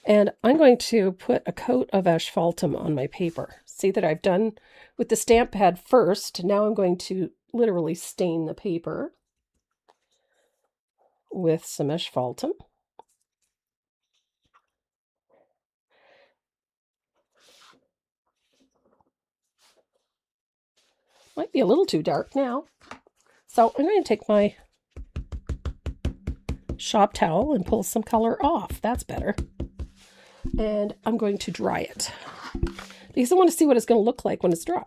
S1: And I'm going to put a coat of asphaltum on my paper. See that I've done with the stamp pad first. Now I'm going to literally stain the paper with some asphaltum. Might be a little too dark now. So I'm going to take my shop towel and pull some color off. That's better. And I'm going to dry it because I want to see what it's going to look like when it's dry.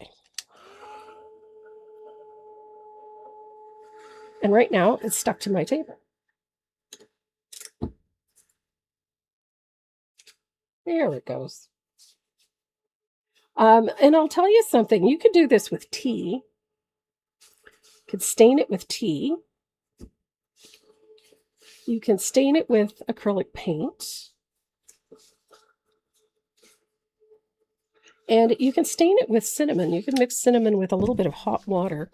S1: And right now it's stuck to my table. There it goes. And I'll tell you something. You could do this with tea. You could stain it with tea. You can stain it with acrylic paint. And you can stain it with cinnamon. You can mix cinnamon with a little bit of hot water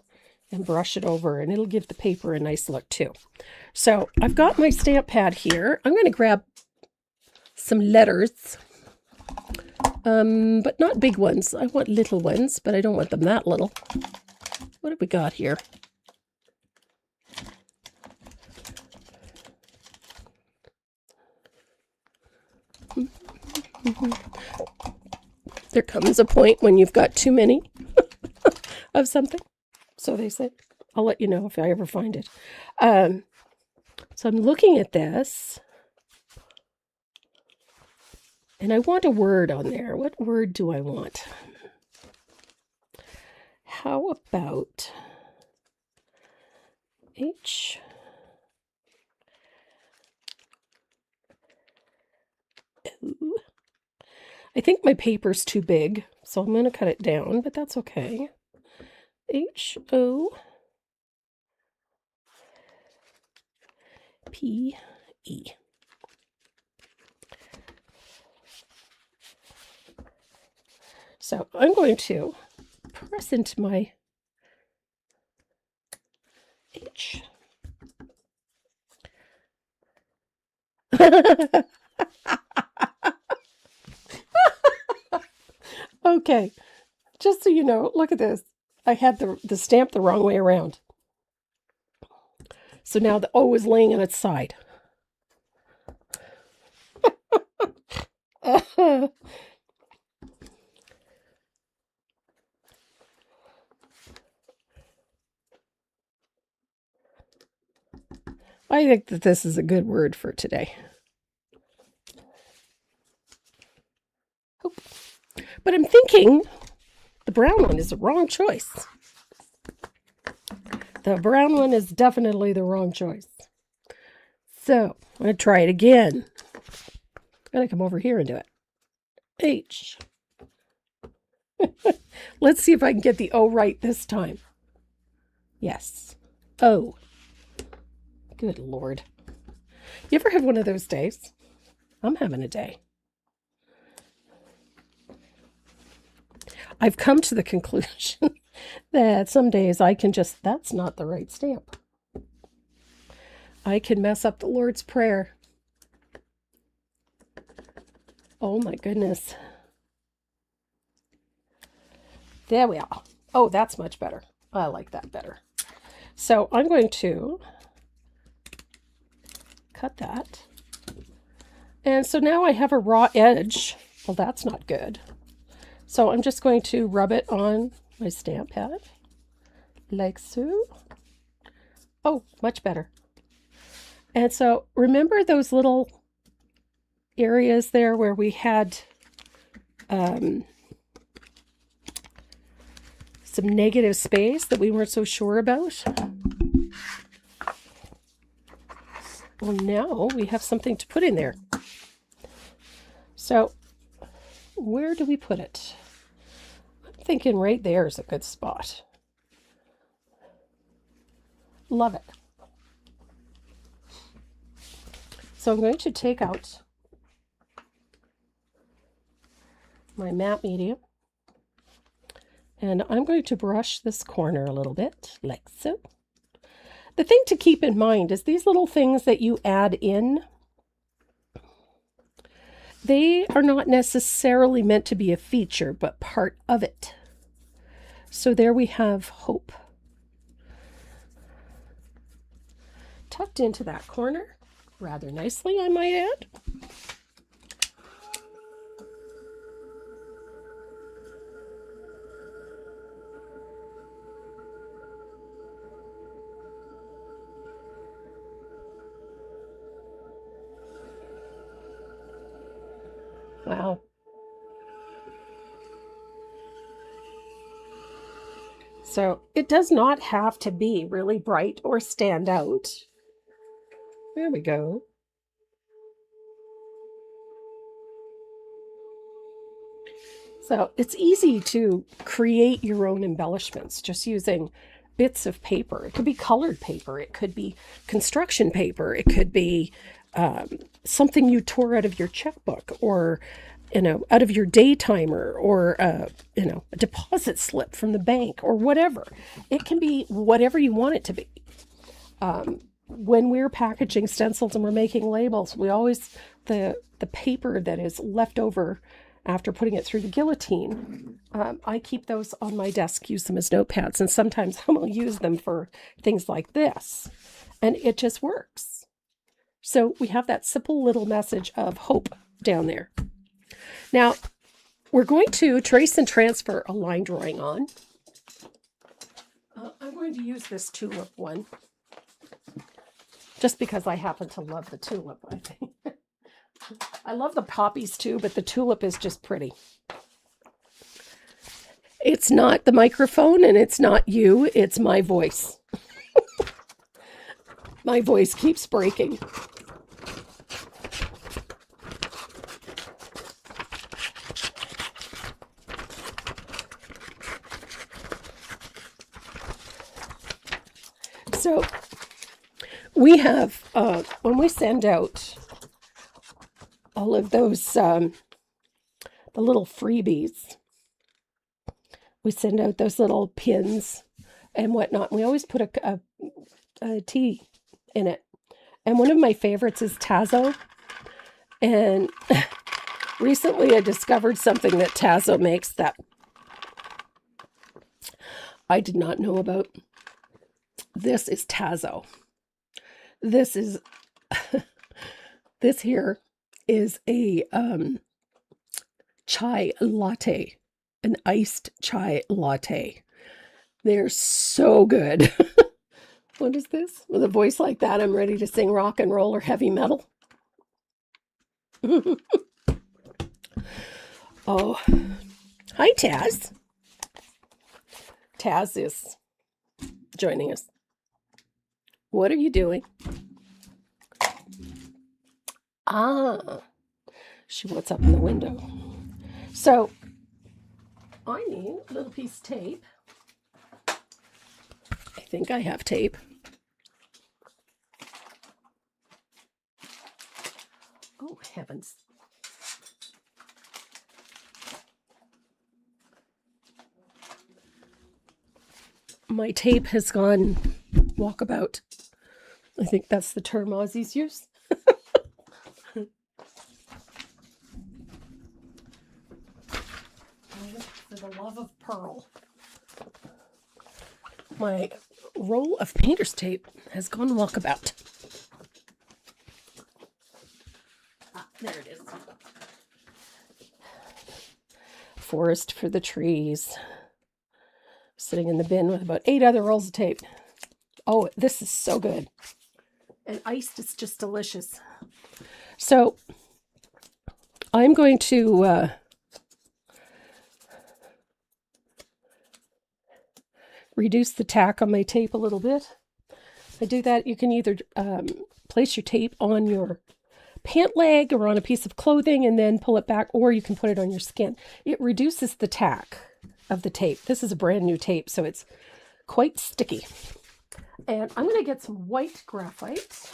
S1: and brush it over, and it'll give the paper a nice look too. So I've got my stamp pad here. I'm going to grab some letters, but not big ones. I want little ones, but I don't want them that little. What have we got here? There comes a point when you've got too many of something. So they say. I'll let you know if I ever find it. So I'm looking at this. And I want a word on there. What word do I want? How about H? Ooh. I think my paper's too big, so I'm going to cut it down, but that's okay. H-O-P-E. So I'm going to press into my H. Okay, just so you know, look at this. I had the stamp the wrong way around. So now the O is laying on its side. I think that this is a good word for today. But I'm thinking the brown one is the wrong choice. The brown one is definitely the wrong choice. So I'm going to try it again. I'm going to come over here and do it. H. Let's see if I can get the O right this time. Yes. O. Good Lord. You ever have one of those days? I'm having a day. I've come to the conclusion that some days I can just, that's not the right stamp. I can mess up the Lord's Prayer. Oh my goodness. There we are. Oh, that's much better. I like that better. So I'm going to cut that. And so now I have a raw edge. Well, that's not good. So I'm just going to rub it on my stamp pad, like so. Oh, much better. And so remember those little areas there where we had some negative space that we weren't so sure about? Well, now we have something to put in there. So where do we put it? I'm thinking right there is a good spot. Love it. So I'm going to take out my matte medium and I'm going to brush this corner a little bit, like so. The thing to keep in mind is these little things that you add in, they are not necessarily meant to be a feature, but part of it. So there we have hope. Tucked into that corner, rather nicely, I might add. Wow. So it does not have to be really bright or stand out. There we go. So it's easy to create your own embellishments just using bits of paper. It could be colored paper. It could be construction paper. It could be something you tore out of your checkbook, or out of your day timer, or a deposit slip from the bank, or whatever. It can be whatever you want it to be. When we're packaging stencils and we're making labels, we always, the paper that is left over after putting it through the guillotine, I keep those on my desk, use them as notepads, and sometimes I'll use them for things like this, and it just works. So we have that simple little message of hope down there. Now, we're going to trace and transfer a line drawing on. I'm going to use this tulip one, just because I happen to love the tulip, I think. I love the poppies too, but the tulip is just pretty. It's not the microphone and it's not you, it's my voice. My voice keeps breaking. So we have, when we send out all of those, the little freebies, we send out those little pins and whatnot. We always put a tea in it. And one of my favorites is Tazo. And recently I discovered something that Tazo makes that I did not know about. This is Tazo. This is, this here is a chai latte, an iced chai latte. They're so good. What is this? With a voice like that, I'm ready to sing rock and roll or heavy metal. Oh, hi, Taz. Taz is joining us. What are you doing? She wants up in the window. So I need a little piece of tape. I think I have tape. Oh, heavens. My tape has gone walkabout. I think that's the term Aussies use. For the love of Pearl. My roll of painter's tape has gone walkabout. There it is. Forest for the trees. Sitting in the bin with about 8 other rolls of tape. Oh, this is so good. And iced is just delicious. So I'm going to reduce the tack on my tape a little bit. I do that. You can either place your tape on your pant leg or on a piece of clothing and then pull it back, or you can put it on your skin. It reduces the tack of the tape. This is a brand new tape, so it's quite sticky. And I'm going to get some white graphite,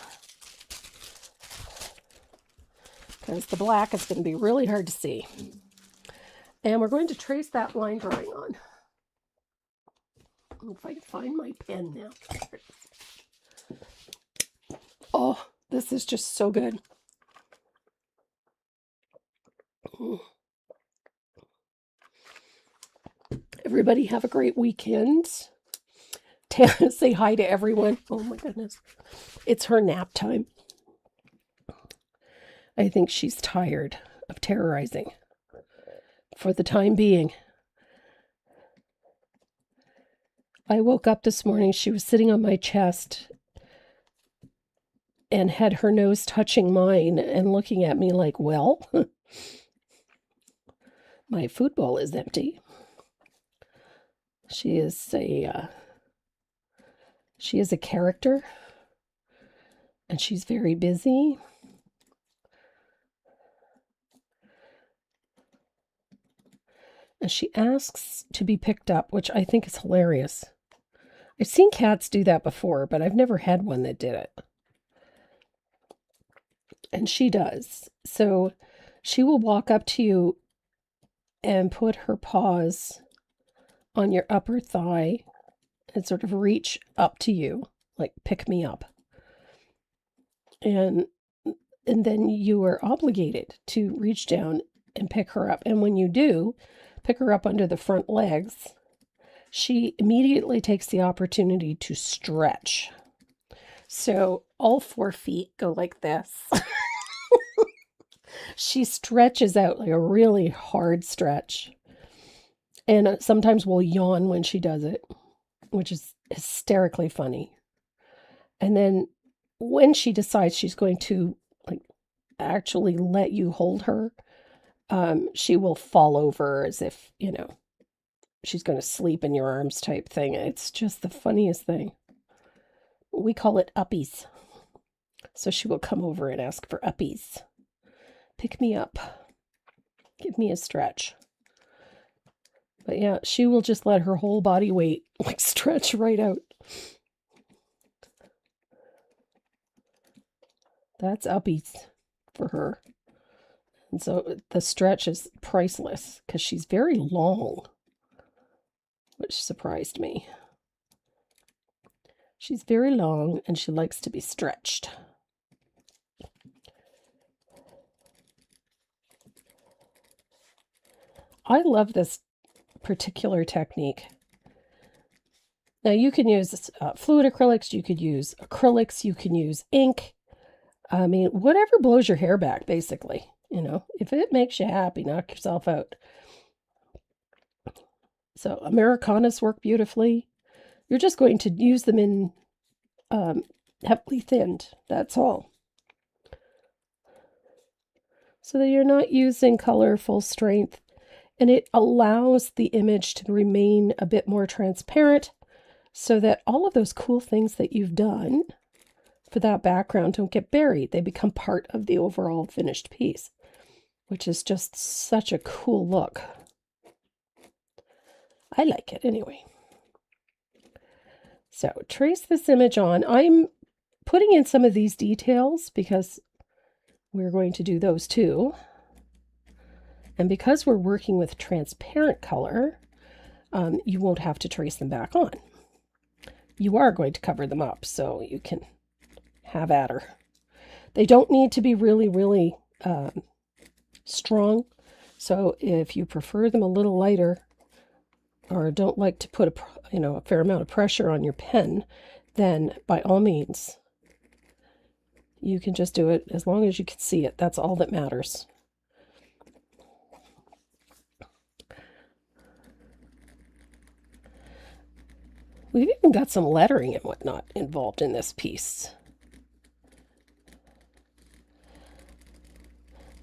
S1: because the black is going to be really hard to see. And we're going to trace that line drawing on. If I can find my pen now. Oh, this is just so good. Everybody have a great weekend. Say hi to everyone. Oh my goodness. It's her nap time. I think she's tired of terrorizing for the time being. I woke up this morning, she was sitting on my chest and had her nose touching mine and looking at me like, well, my food bowl is empty. She is a character, and she's very busy. And she asks to be picked up, which I think is hilarious. I've seen cats do that before, but I've never had one that did it. And she does. So she will walk up to you and put her paws on your upper thigh and sort of reach up to you, like pick me up. And then you are obligated to reach down and pick her up. And when you do, pick her up under the front legs, she immediately takes the opportunity to stretch. So all 4 feet go like this. She stretches out like a really hard stretch. And sometimes will yawn when she does it, which is hysterically funny. And then when she decides she's going to actually let you hold her, she will fall over as if, she's going to sleep in your arms type thing. It's just the funniest thing. We call it uppies. So she will come over and ask for uppies. Pick me up. Give me a stretch. But yeah, she will just let her whole body weight stretch right out. That's uppies for her. And so the stretch is priceless because she's very long, which surprised me. She's very long and she likes to be stretched. I love this particular technique. Now you can use fluid acrylics, you could use acrylics, you can use ink. I mean, whatever blows your hair back, basically. If it makes you happy, knock yourself out. So Americanas work beautifully. You're just going to use them in heavily thinned, that's all. So that you're not using color full strength, and it allows the image to remain a bit more transparent so that all of those cool things that you've done for that background don't get buried. They become part of the overall finished piece, which is just such a cool look. I like it anyway. So trace this image on. I'm putting in some of these details because we're going to do those too. And because we're working with transparent color, you won't have to trace them back on. You are going to cover them up, so you can have at her. They don't need to be really, really strong. So if you prefer them a little lighter or don't like to put a fair amount of pressure on your pen, then by all means, you can just do it as long as you can see it. That's all that matters. We've even got some lettering and whatnot involved in this piece.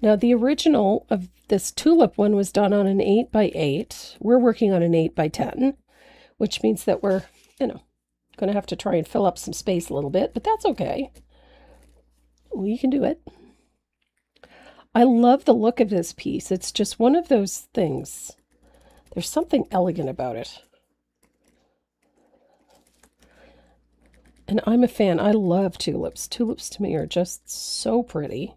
S1: Now, the original of this tulip one was done on an 8x8. We're working on an 8x10, which means that we're, going to have to try and fill up some space a little bit, but that's okay. We can do it. I love the look of this piece. It's just one of those things. There's something elegant about it. And I'm a fan. I love tulips. Tulips to me are just so pretty.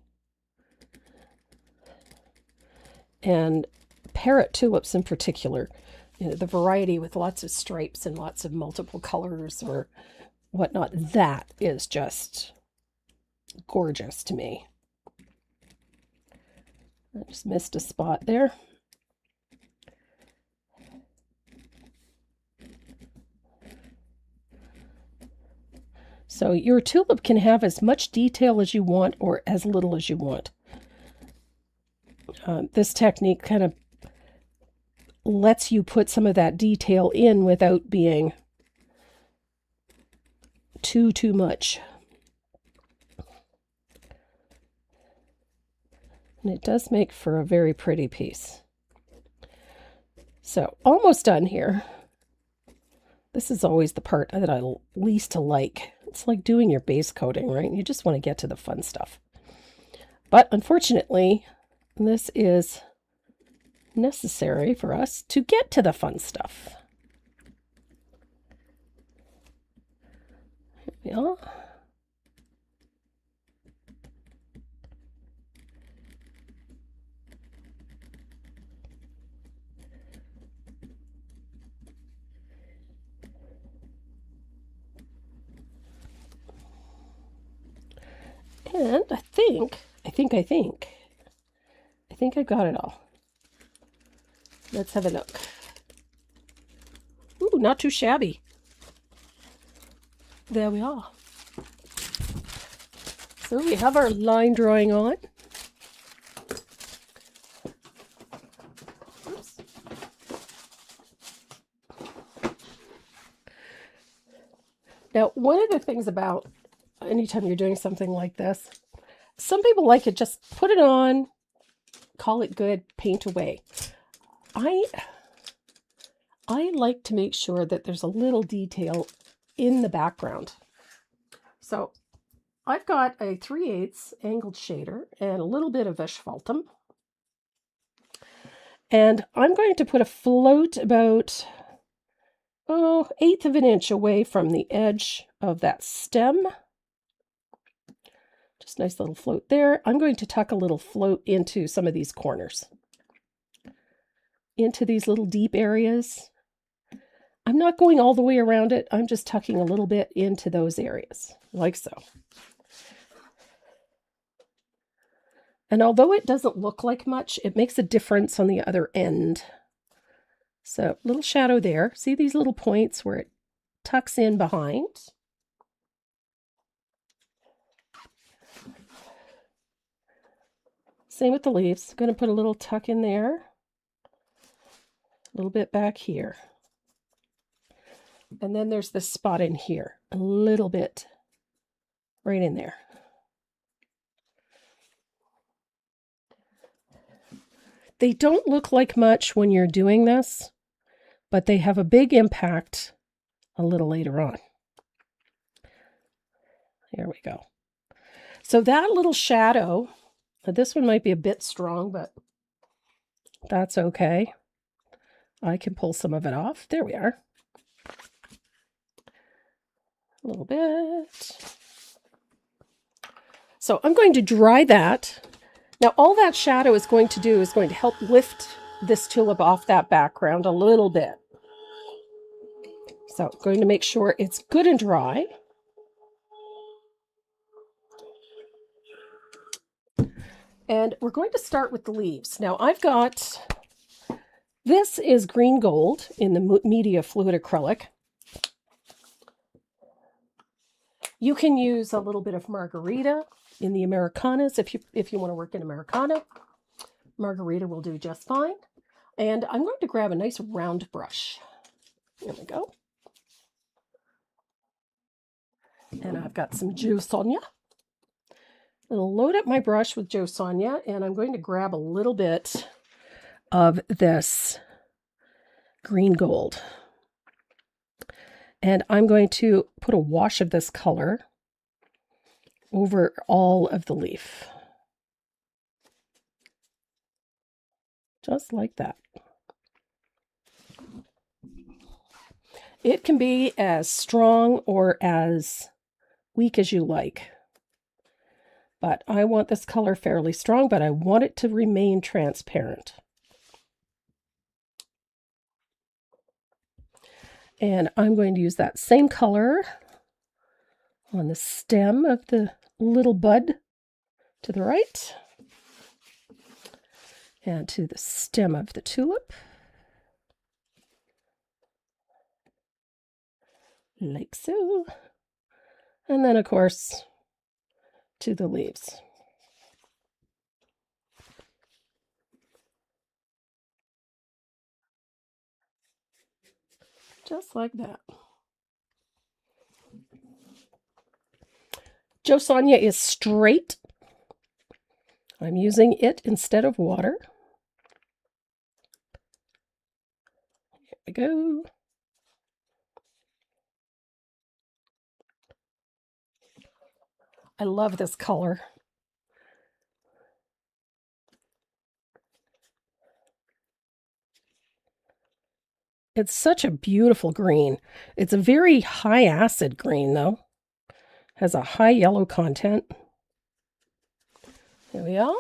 S1: And parrot tulips in particular, the variety with lots of stripes and lots of multiple colors or whatnot, that is just gorgeous to me. I just missed a spot there. So your tulip can have as much detail as you want or as little as you want. This technique kind of lets you put some of that detail in without being too much. And it does make for a very pretty piece. So almost done here. This is always the part that I least like. It's like doing your base coating, right? You just want to get to the fun stuff. But unfortunately, this is necessary for us to get to the fun stuff. Here we are. And I think I got it all. Let's have a look. Ooh, not too shabby. There we are. So we have our line drawing on. Oops. Now, one of the things about anytime you're doing something like this, some people like it, just put it on, call it good, paint away. I like to make sure that there's a little detail in the background. So I've got a 3/8 angled shader and a little bit of asphaltum. And I'm going to put a float about 1/8 of an inch away from the edge of that stem. Just nice little float there. I'm going to tuck a little float into some of these corners, into these little deep areas. I'm not going all the way around it. I'm just tucking a little bit into those areas, like so. And although it doesn't look like much, it makes a difference on the other end. So, little shadow there. See these little points where it tucks in behind? Same with the leaves. I'm going to put a little tuck in there. A little bit back here. And then there's this spot in here. A little bit right in there. They don't look like much when you're doing this, but they have a big impact a little later on. There we go. So that little shadow, this one might be a bit strong, but that's okay. I can pull some of it off. There we are. A little bit. So I'm going to dry that. Now all that shadow is going to do is going to help lift this tulip off that background a little bit. So I'm going to make sure it's good and dry. And we're going to start with the leaves. Now I've got, this is green gold in the media fluid acrylic. You can use a little bit of margarita in the Americanas if you want to work in Americana. Margarita will do just fine. And I'm going to grab a nice round brush. There we go. And I've got some Joe Sonia. I'll load up my brush with Joe Sonia, and I'm going to grab a little bit of this green gold. And I'm going to put a wash of this color over all of the leaf. Just like that. It can be as strong or as weak as you like. But I want this color fairly strong, but I want it to remain transparent. And I'm going to use that same color on the stem of the little bud to the right. and to the stem of the tulip, like so. And then, of course, to the leaves. Just like that. Jo Sonja is straight. I'm using it instead of water. Here we go. I love this color. It's such a beautiful green. It's a very high acid green, though. Has a high yellow content. There we are.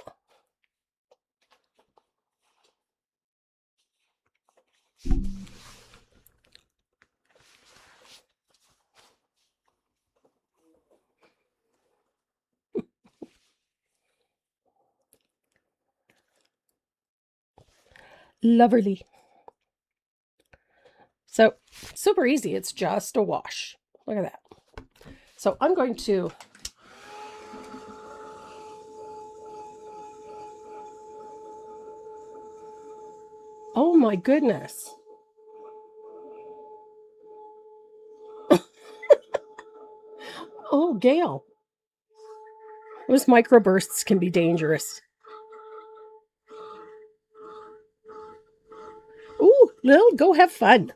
S1: Lovely. So, super easy. It's just a wash. Look at that. So I'm going to oh my goodness. Oh, Gail. Those microbursts can be dangerous. Ooh, Lil, go have fun.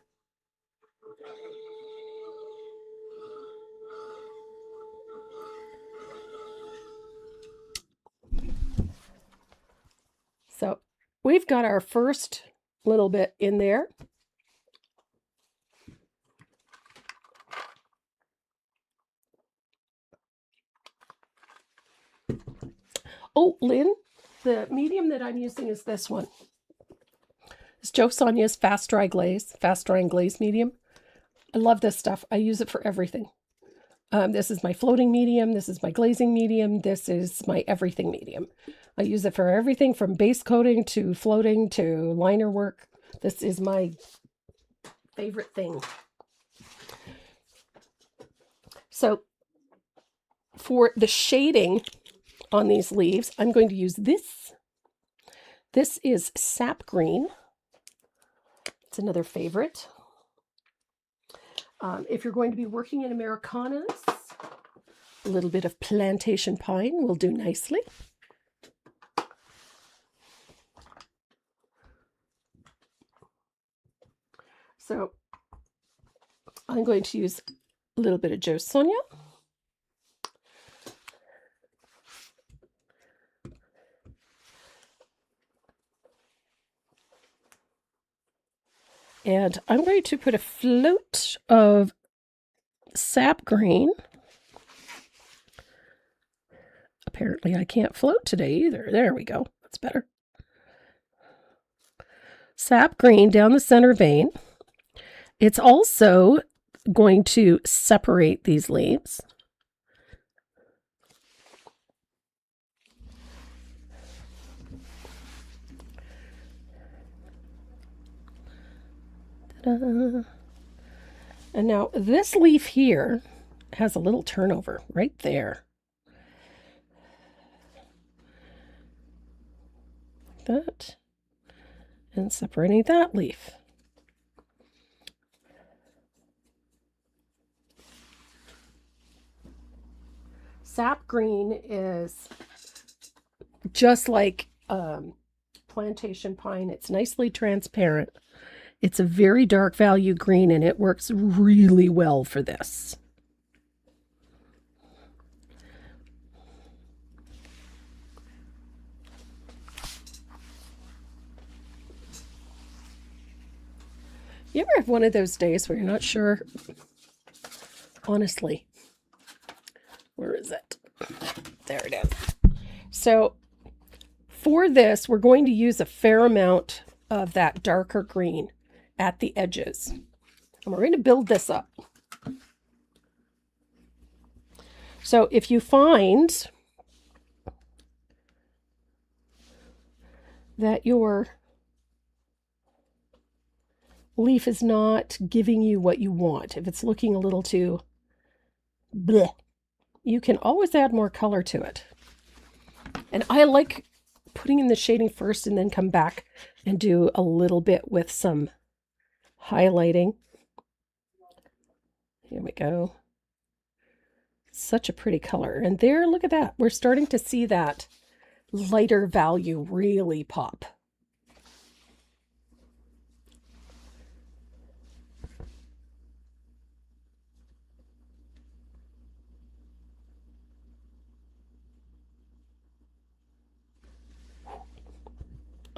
S1: So we've got our first little bit in there. Oh, Lynn, the medium that I'm using is this one. It's Jo Sonja's fast drying glaze medium. I love this stuff. I use it for everything. This is my floating medium. This is my glazing medium. This is my everything medium. I use it for everything from base coating to floating to liner work. This is my favorite thing. So for the shading on these leaves, I'm going to use this. This is sap green. It's another favorite. If you're going to be working in Americanas, a little bit of plantation pine will do nicely. So I'm going to use a little bit of Jo Sonja. And I'm going to put a float of sap green. Apparently I can't float today either. There we go. That's better. Sap green down the center vein. It's also going to separate these leaves. Ta-da. And now this leaf here has a little turnover right there. Like that. And separating that leaf. Sap green is just like plantation pine. It's nicely transparent. It's a very dark value green, and it works really well for this. You ever have one of those days where you're not sure? Honestly, where is it? There it is. So for this, we're going to use a fair amount of that darker green at the edges. And we're going to build this up. So if you find that your leaf is not giving you what you want, if it's looking a little too bleh, you can always add more color to it. And I like putting in the shading first and then come back and do a little bit with some highlighting. Here we go. Such a pretty color. And there, look at that. We're starting to see that lighter value really pop.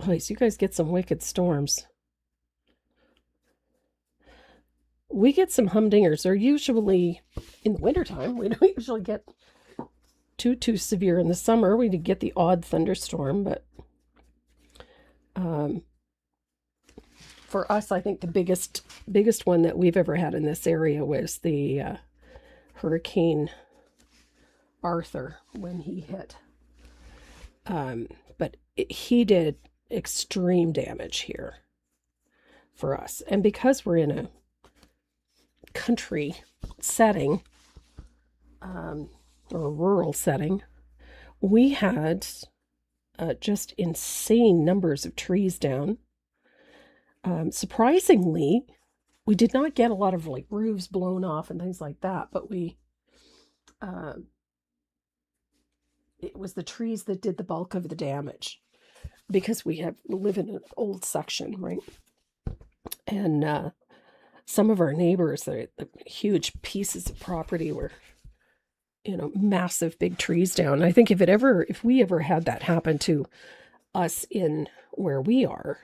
S1: Oh, so you guys get some wicked storms. We get some humdingers. They're usually in the wintertime. We don't usually get too severe in the summer. We get the odd thunderstorm, but for us, I think the biggest one that we've ever had in this area was the Hurricane Arthur when he hit. But he did extreme damage here for us. And because we're in a country setting, or a rural setting, we had just insane numbers of trees down. Surprisingly, we did not get a lot of like roofs blown off and things like that, but it was the trees that did the bulk of the damage, because we live in an old section, right? And some of our neighbors, the huge pieces of property were, massive big trees down. I think if we ever had that happen to us in where we are,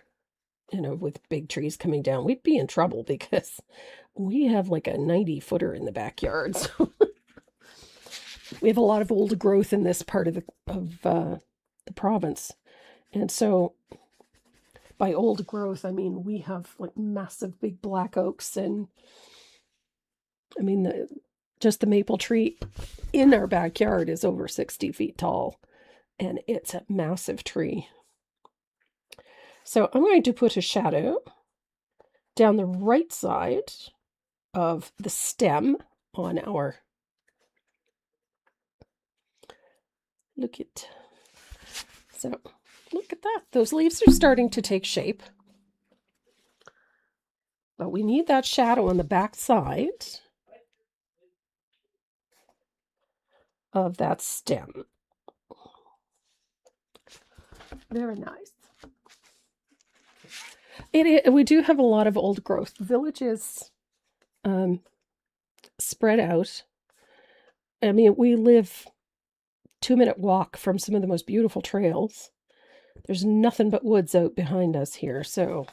S1: with big trees coming down, we'd be in trouble, because we have like a 90-footer in the backyard. So we have a lot of old growth in this part of the province. And so by old growth, I mean, we have like massive big black oaks, and I mean, just the maple tree in our backyard is over 60 feet tall, and it's a massive tree. So I'm going to put a shadow down the right side of the stem on our, look at that. Those leaves are starting to take shape. But we need that shadow on the back side of that stem. Very nice. We do have a lot of old growth. The village is spread out. I mean, we live 2-minute walk from some of the most beautiful trails. There's nothing but woods out behind us here, so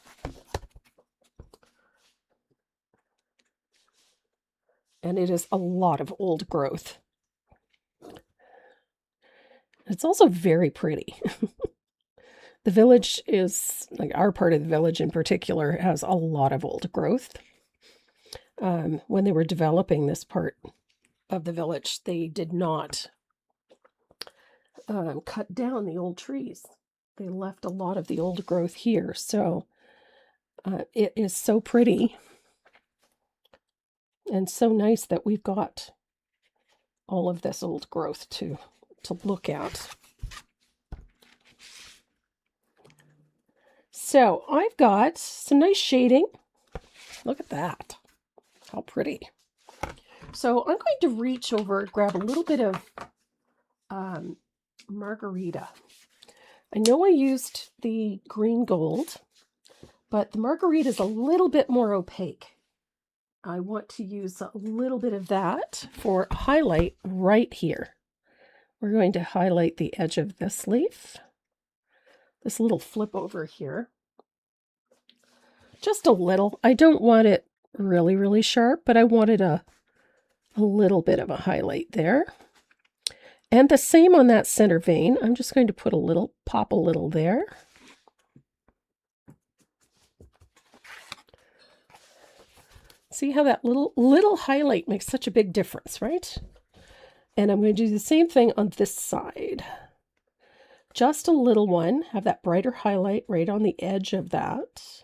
S1: and it is a lot of old growth. It's also very pretty. The village is, like our part of the village in particular, has a lot of old growth. When they were developing this part of the village, they did not cut down the old trees. They left a lot of the old growth here. So it is so pretty and so nice that we've got all of this old growth to look at. So I've got some nice shading. Look at that. How pretty. So I'm going to reach over, grab a little bit of margarita. I know I used the green gold, but the margarita is a little bit more opaque. I want to use a little bit of that for a highlight right here. We're going to highlight the edge of this leaf, this little flip over here. Just a little. I don't want it really, really sharp, but I wanted a little bit of a highlight there. And the same on that center vein. I'm just going to put pop a little there. See how that little highlight makes such a big difference, right? And I'm going to do the same thing on this side. just a little one, have that brighter highlight right on the edge of that.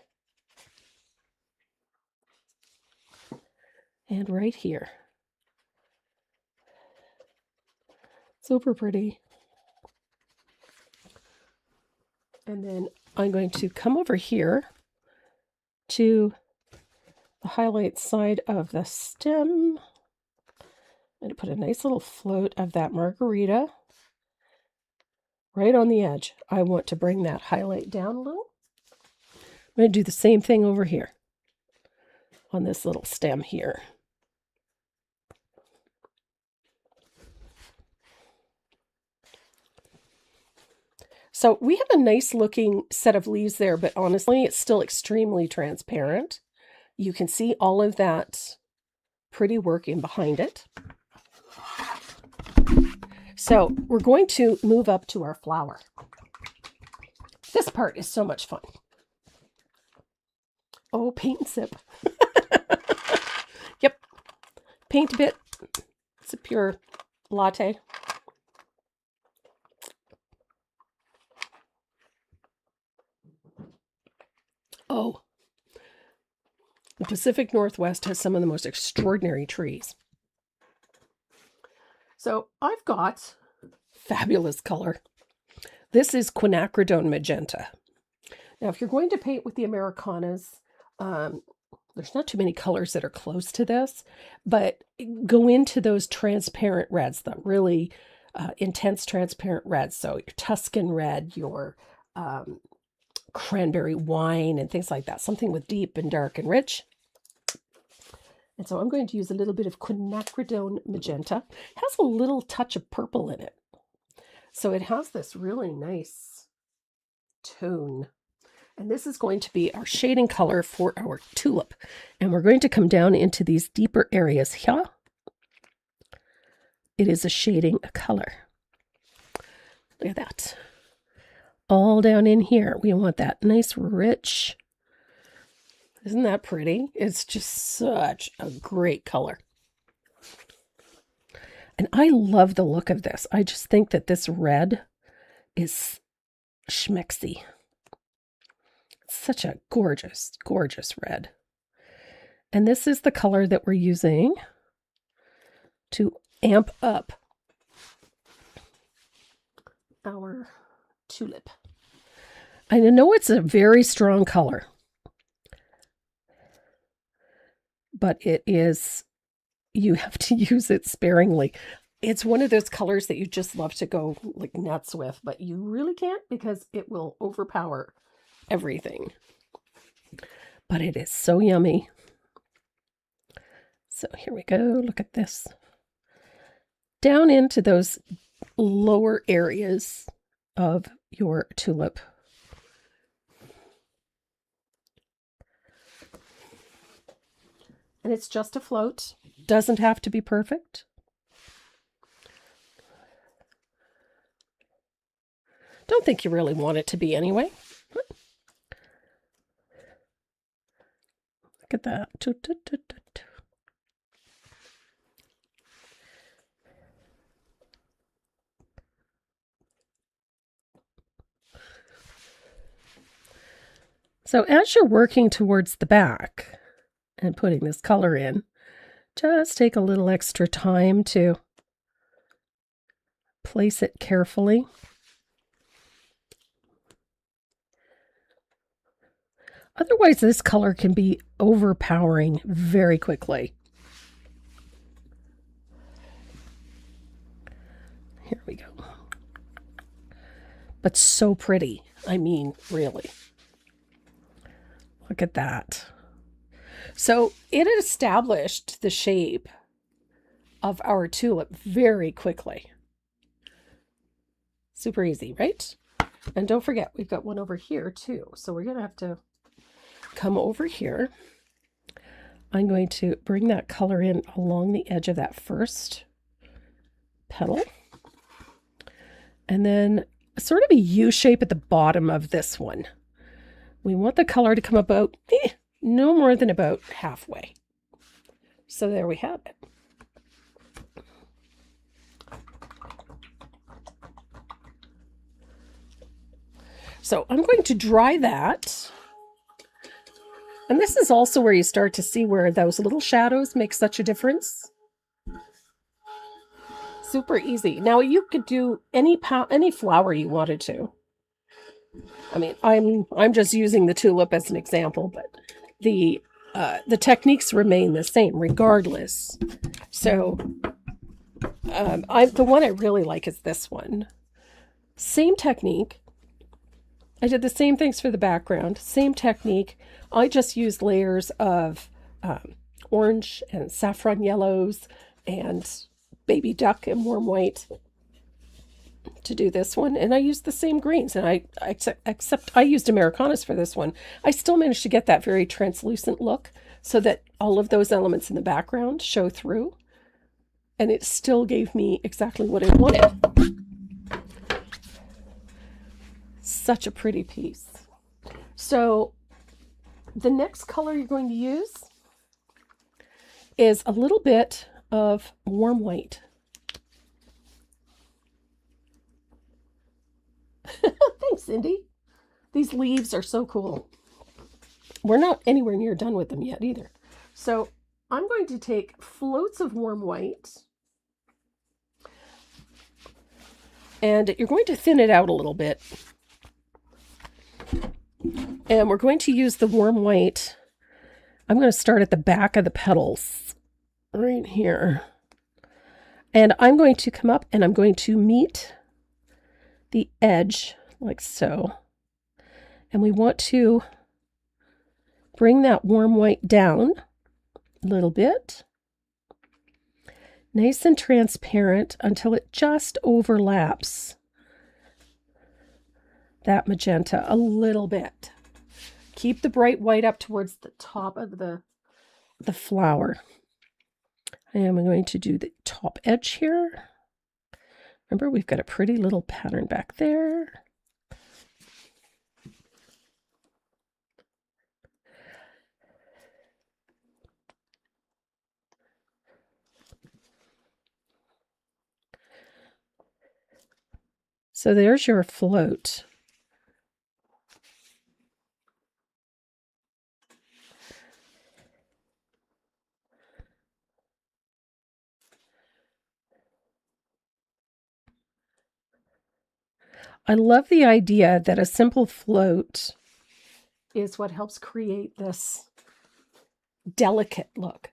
S1: And right here. Super pretty. And then I'm going to come over here to the highlight side of the stem and put a nice little float of that margarita right on the edge. I want to bring that highlight down a little. I'm going to do the same thing over here on this little stem here. So we have a nice looking set of leaves there, but honestly, it's still extremely transparent. You can see all of that pretty work in behind it. So we're going to move up to our flower. This part is so much fun. Oh, paint and sip. Yep. Paint a bit. It's a pure latte. Oh, the Pacific Northwest has some of the most extraordinary trees. So I've got fabulous color. This is quinacridone magenta. Now, if you're going to paint with the Americanas, there's not too many colors that are close to this, but go into those transparent reds, the really intense transparent reds. So your Tuscan red, your cranberry wine, and things like that. Something with deep and dark and rich. And so I'm going to use a little bit of quinacridone magenta. It has a little touch of purple in it. So it has this really nice tone. And this is going to be our shading color for our tulip. And we're going to come down into these deeper areas here. It is a shading color. Look at that. All down in here. We want that nice rich. Isn't that pretty? It's just such a great color. And I love the look of this. I just think that this red is schmexy. It's such a gorgeous, gorgeous red. And this is the color that we're using to amp up our tulip. I know it's a very strong color, but it is, you have to use it sparingly. It's one of those colors that you just love to go like nuts with, but you really can't because it will overpower everything. But it is so yummy. So here we go. Look at this. Down into those lower areas of your tulip. And it's just a float. Doesn't have to be perfect. Don't think you really want it to be anyway. Look at that. So as you're working towards the back and putting this color in, just take a little extra time to place it carefully. Otherwise, this color can be overpowering very quickly. Here we go. But so pretty. I mean, really. Look at that. So it established the shape of our tulip very quickly. Super easy, right? And don't forget, we've got one over here too. So we're going to have to come over here. I'm going to bring that color in along the edge of that first petal. And then sort of a U shape at the bottom of this one. We want the color to come about no more than about halfway. So there we have it. So I'm going to dry that. And this is also where you start to see where those little shadows make such a difference. Super easy. Now you could do any flower you wanted to. I mean, I'm just using the tulip as an example, but the techniques remain the same regardless. So the one I really like is this one. Same technique. I did the same things for the background. Same technique. I just used layers of orange and saffron yellows and baby duck and warm white to do this one, and I used the same greens, and except I used Americanas for this one. I still managed to get that very translucent look so that all of those elements in the background show through, and it still gave me exactly what I wanted. Such a pretty piece. So the next color you're going to use is a little bit of warm white. Thanks, Cindy. These leaves are so cool. We're not anywhere near done with them yet either. So I'm going to take floats of warm white, and you're going to thin it out a little bit. And we're going to use the warm white. I'm going to start at the back of the petals, right here. And I'm going to come up and I'm going to meet the edge like so. And we want to bring that warm white down a little bit. Nice and transparent until it just overlaps that magenta a little bit. Keep the bright white up towards the top of the flower. I am going to do the top edge here. Remember, we've got a pretty little pattern back there. So there's your float. I love the idea that a simple float is what helps create this delicate look.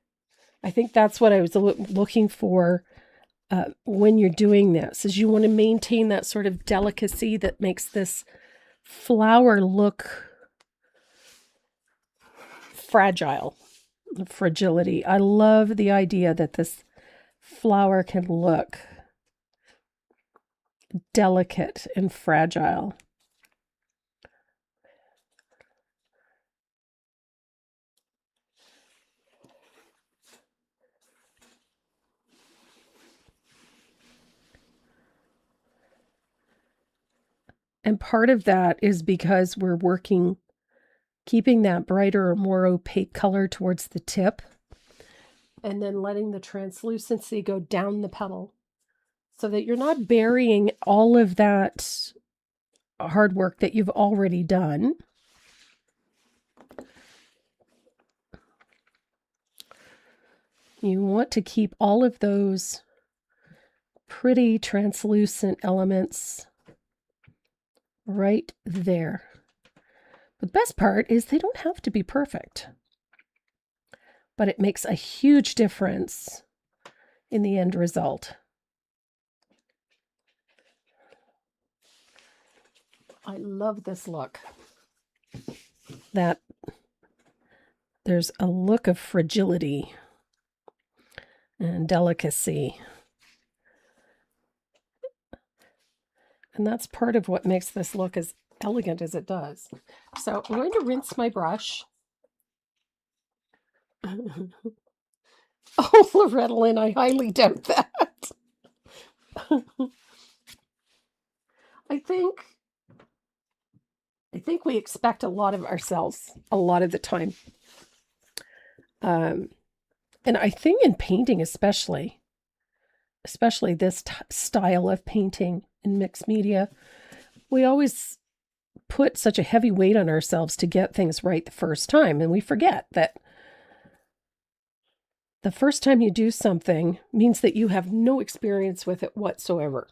S1: I think that's what I was looking for when you're doing this, is you want to maintain that sort of delicacy that makes this flower look fragile, fragility. I love the idea that this flower can look delicate and fragile. And part of that is because we're working, keeping that brighter or more opaque color towards the tip, and then letting the translucency go down the petal so that you're not burying all of that hard work that you've already done. You want to keep all of those pretty translucent elements right there. The best part is they don't have to be perfect, but it makes a huge difference in the end result. I love this look. That there's a look of fragility and delicacy. And that's part of what makes this look as elegant as it does. So I'm going to rinse my brush. Oh, Loretta Lynn, I highly doubt that. I think we expect a lot of ourselves a lot of the time. And I think in painting especially this style of painting in mixed media, we always put such a heavy weight on ourselves to get things right the first time. And we forget that the first time you do something means that you have no experience with it whatsoever.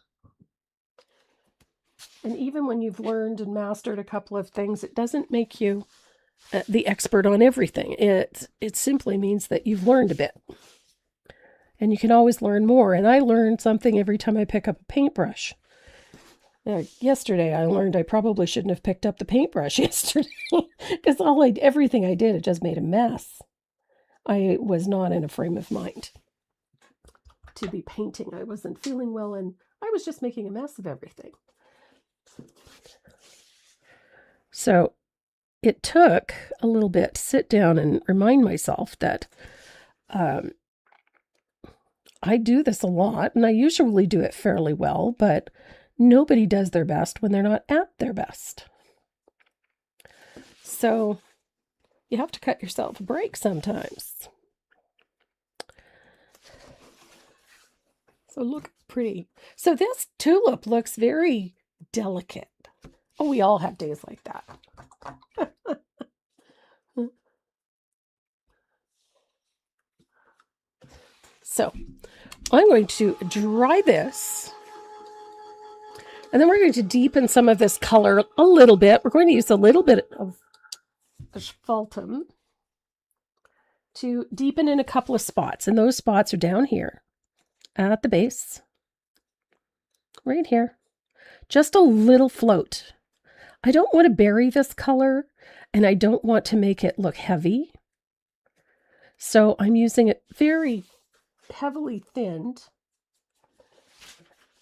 S1: And even when you've learned and mastered a couple of things, it doesn't make you the expert on everything. It simply means that you've learned a bit. And you can always learn more. And I learn something every time I pick up a paintbrush. Yesterday, I learned I probably shouldn't have picked up the paintbrush yesterday because everything I did, it just made a mess. I was not in a frame of mind to be painting. I wasn't feeling well, and I was just making a mess of everything. So it took a little bit to sit down and remind myself that I do this a lot, and I usually do it fairly well, but nobody does their best when they're not at their best. So you have to cut yourself a break sometimes. So look pretty. So this tulip looks very delicate. Oh, we all have days like that. So I'm going to dry this. And then we're going to deepen some of this color a little bit. We're going to use a little bit of asphaltum to deepen in a couple of spots. And those spots are down here at the base, right here. Just a little float. I don't want to bury this color, and I don't want to make it look heavy. So I'm using it very heavily thinned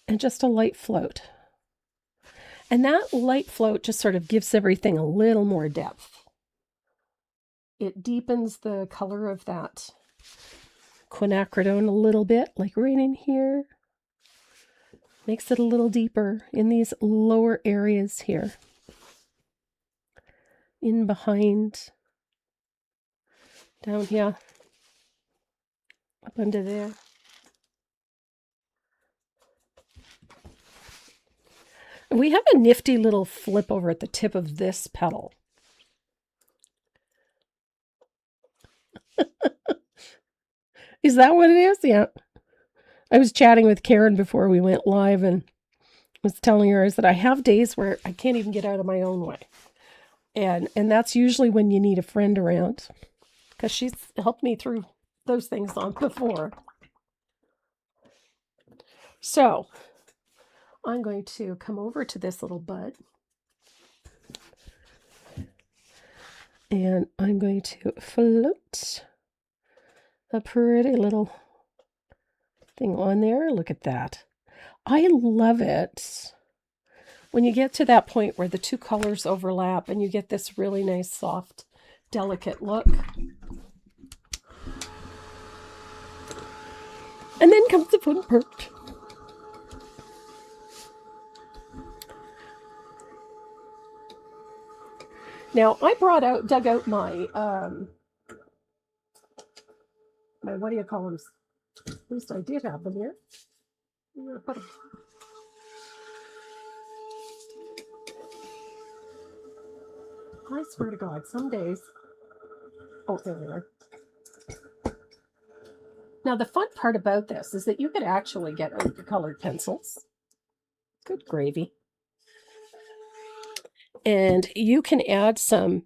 S1: and just a light float. And that light float just sort of gives everything a little more depth. It deepens the color of that quinacridone a little bit, like right in here. Makes it a little deeper in these lower areas here. In behind. Down here. Up under there. We have a nifty little flip over at the tip of this petal. Is that what it is? Yeah. I was chatting with Karen before we went live and was telling her that I have days where I can't even get out of my own way. And that's usually when you need a friend around, because she's helped me through those things on before. So I'm going to come over to this little bud. And I'm going to float a pretty little thing on there. Look at that. I love it when you get to that point where the two colors overlap and you get this really nice, soft, delicate look. And then comes the fun part. Now, I dug out my, what do you call them? At least I did have them here. I'm going to put them. I swear to God, some days. Oh, there they are. Now, the fun part about this is that you could actually get out your colored pencils. Good gravy. And you can add some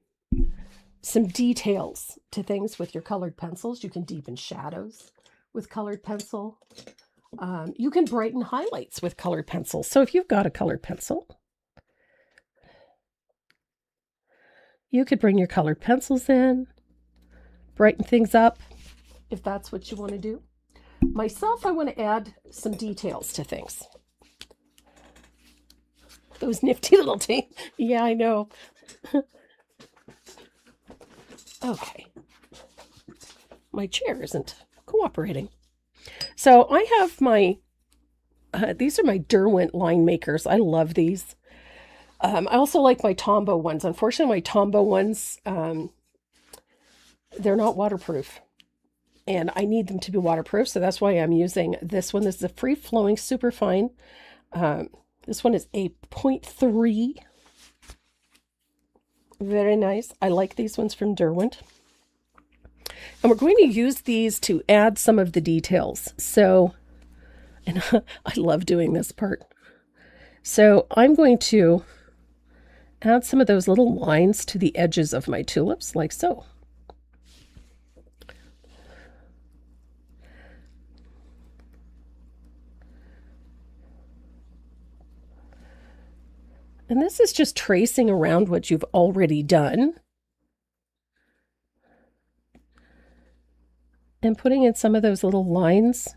S1: details to things with your colored pencils. You can deepen shadows with colored pencil. You can brighten highlights with colored pencils. So if you've got a colored pencil, you could bring your colored pencils in, brighten things up if that's what you want to do. Myself, I want to add some details to things. Those nifty little teeth. Yeah, I know. Okay. My chair isn't cooperating. So I have my, these are my Derwent line makers. I love these. I also like my Tombow ones. Unfortunately, my Tombow ones, they're not waterproof. And I need them to be waterproof, so that's why I'm using this one. This is a free-flowing, super fine. This one is a 0.3. Very nice. I like these ones from Derwent. And we're going to use these to add some of the details. So, and I love doing this part. So I'm going to add some of those little lines to the edges of my tulips, like so. And this is just tracing around what you've already done and putting in some of those little lines.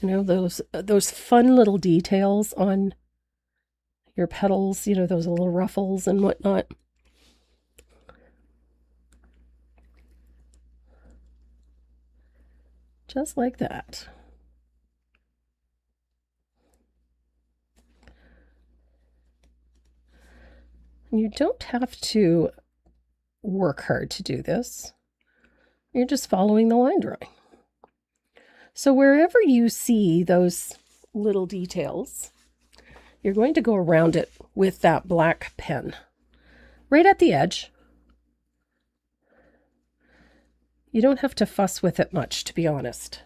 S1: You know, those fun little details on your petals, you know, those little ruffles and whatnot. Just like that. And you don't have to work hard to do this. You're just following the line drawing. So wherever you see those little details, you're going to go around it with that black pen, right at the edge. You don't have to fuss with it much, to be honest.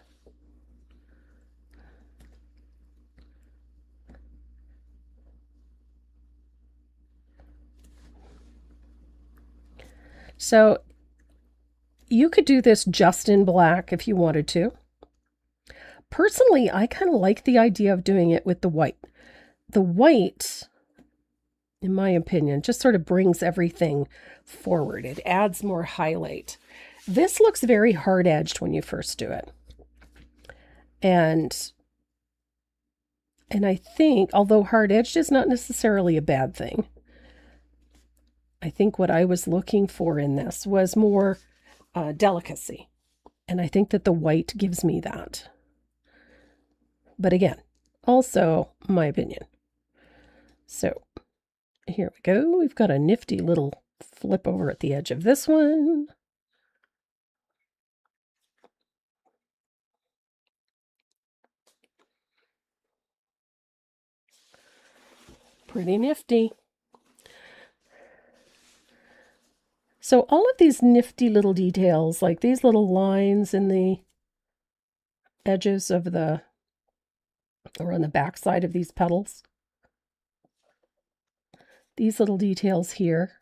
S1: So you could do this just in black if you wanted to. Personally, I kind of like the idea of doing it with the white. The white, in my opinion, just sort of brings everything forward. It adds more highlight. This looks very hard-edged when you first do it. And I think, although hard-edged is not necessarily a bad thing, I think what I was looking for in this was more delicacy. And I think that the white gives me that. But again, also my opinion. So here we go. We've got a nifty little flip over at the edge of this one. Pretty nifty. So all of these nifty little details, like these little lines in the edges of the, or on the back side of these petals, these little details here,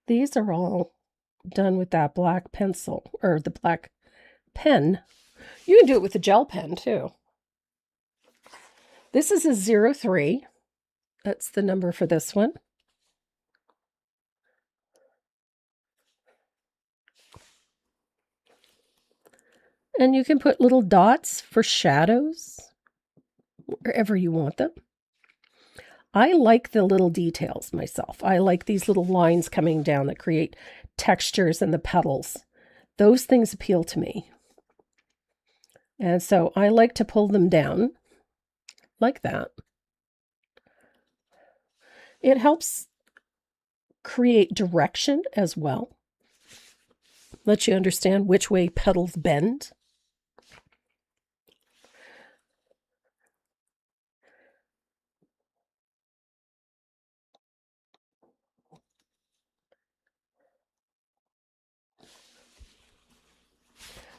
S1: these are all done with that black pencil, or the black pen. You can do it with a gel pen too. This is a 03. That's the number for this one. And you can put little dots for shadows wherever you want them. I like the little details myself. I like these little lines coming down that create textures in the petals. Those things appeal to me. And so I like to pull them down like that. It helps create direction as well. Lets you understand which way petals bend.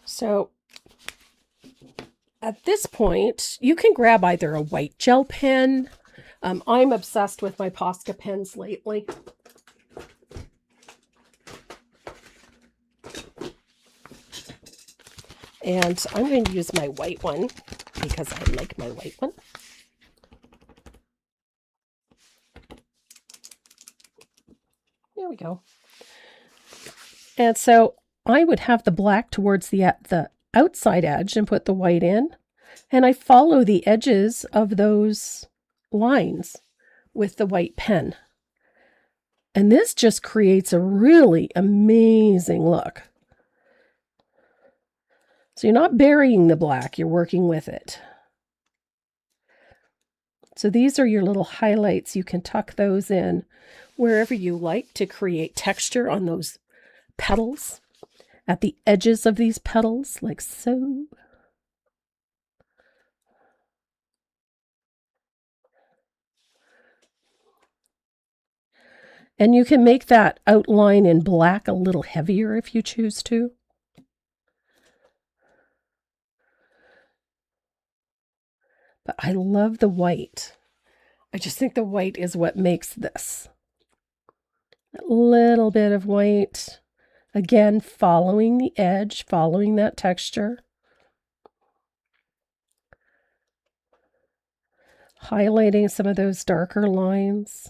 S1: So at this point, you can grab either a white gel pen. I'm obsessed with my Posca pens lately. And I'm going to use my white one because I like my white one. There we go. And so I would have the black towards the outside edge and put the white in. And I follow the edges of those lines with the white pen. And this just creates a really amazing look. So you're not burying the black, you're working with it. So these are your little highlights. You can tuck those in wherever you like to create texture on those petals, at the edges of these petals, like so. And you can make that outline in black a little heavier if you choose to. But I love the white. I just think the white is what makes this. A little bit of white. Again, following the edge, following that texture. Highlighting some of those darker lines.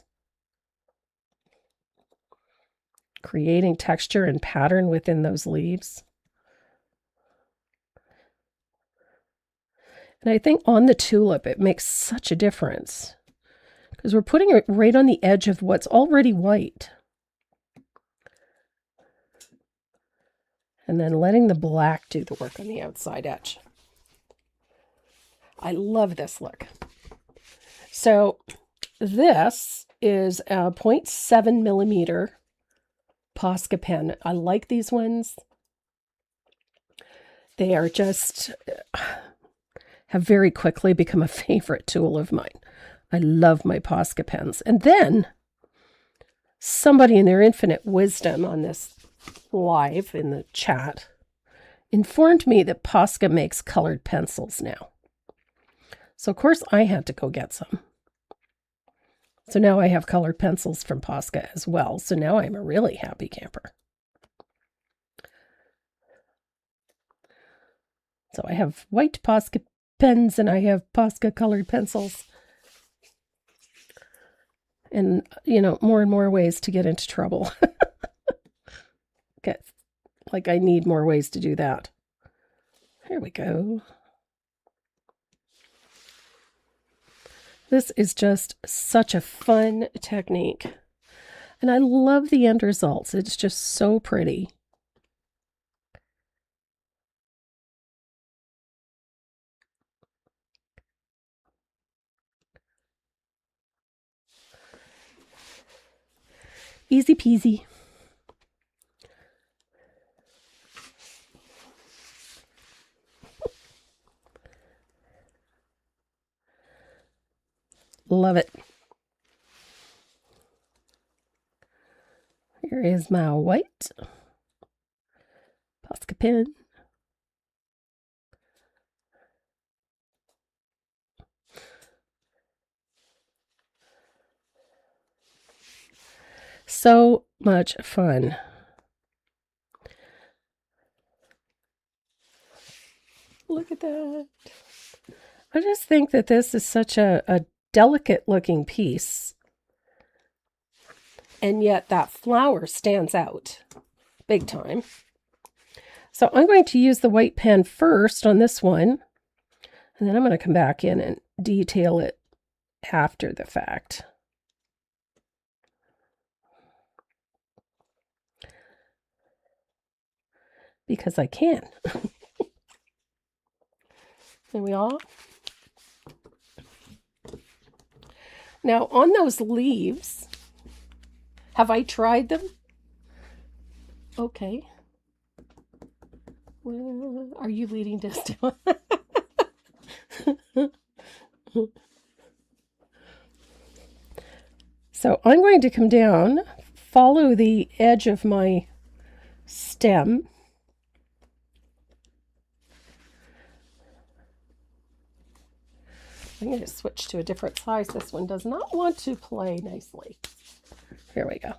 S1: Creating texture and pattern within those leaves. And I think on the tulip, it makes such a difference because we're putting it right on the edge of what's already white. And then letting the black do the work on the outside edge. I love this look. So this is a 0.7 millimeter Posca pen. I like these ones. They are just, have very quickly become a favorite tool of mine. I love my Posca pens. And then somebody in their infinite wisdom on this live in the chat informed me that Posca makes colored pencils now. So of course I had to go get some. So now I have colored pencils from Posca as well. So now I'm a really happy camper. So I have white Posca pens and I have Posca colored pencils. And, you know, more and more ways to get into trouble. Okay. Like I need more ways to do that. Here we go. This is just such a fun technique. And I love the end results. It's just so pretty. Easy peasy. Love it. Here is my white Posca pen. So much fun. Look at that. I just think that this is such a delicate looking piece. And yet that flower stands out big time. So I'm going to use the white pen first on this one. And then I'm going to come back in and detail it after the fact. Because I can. There we are. Now on those leaves, have I tried them? Okay. Well, are you leading this down? So I'm going to come down, follow the edge of my stem. I'm going to switch to a different size. This one does not want to play nicely. Here we go.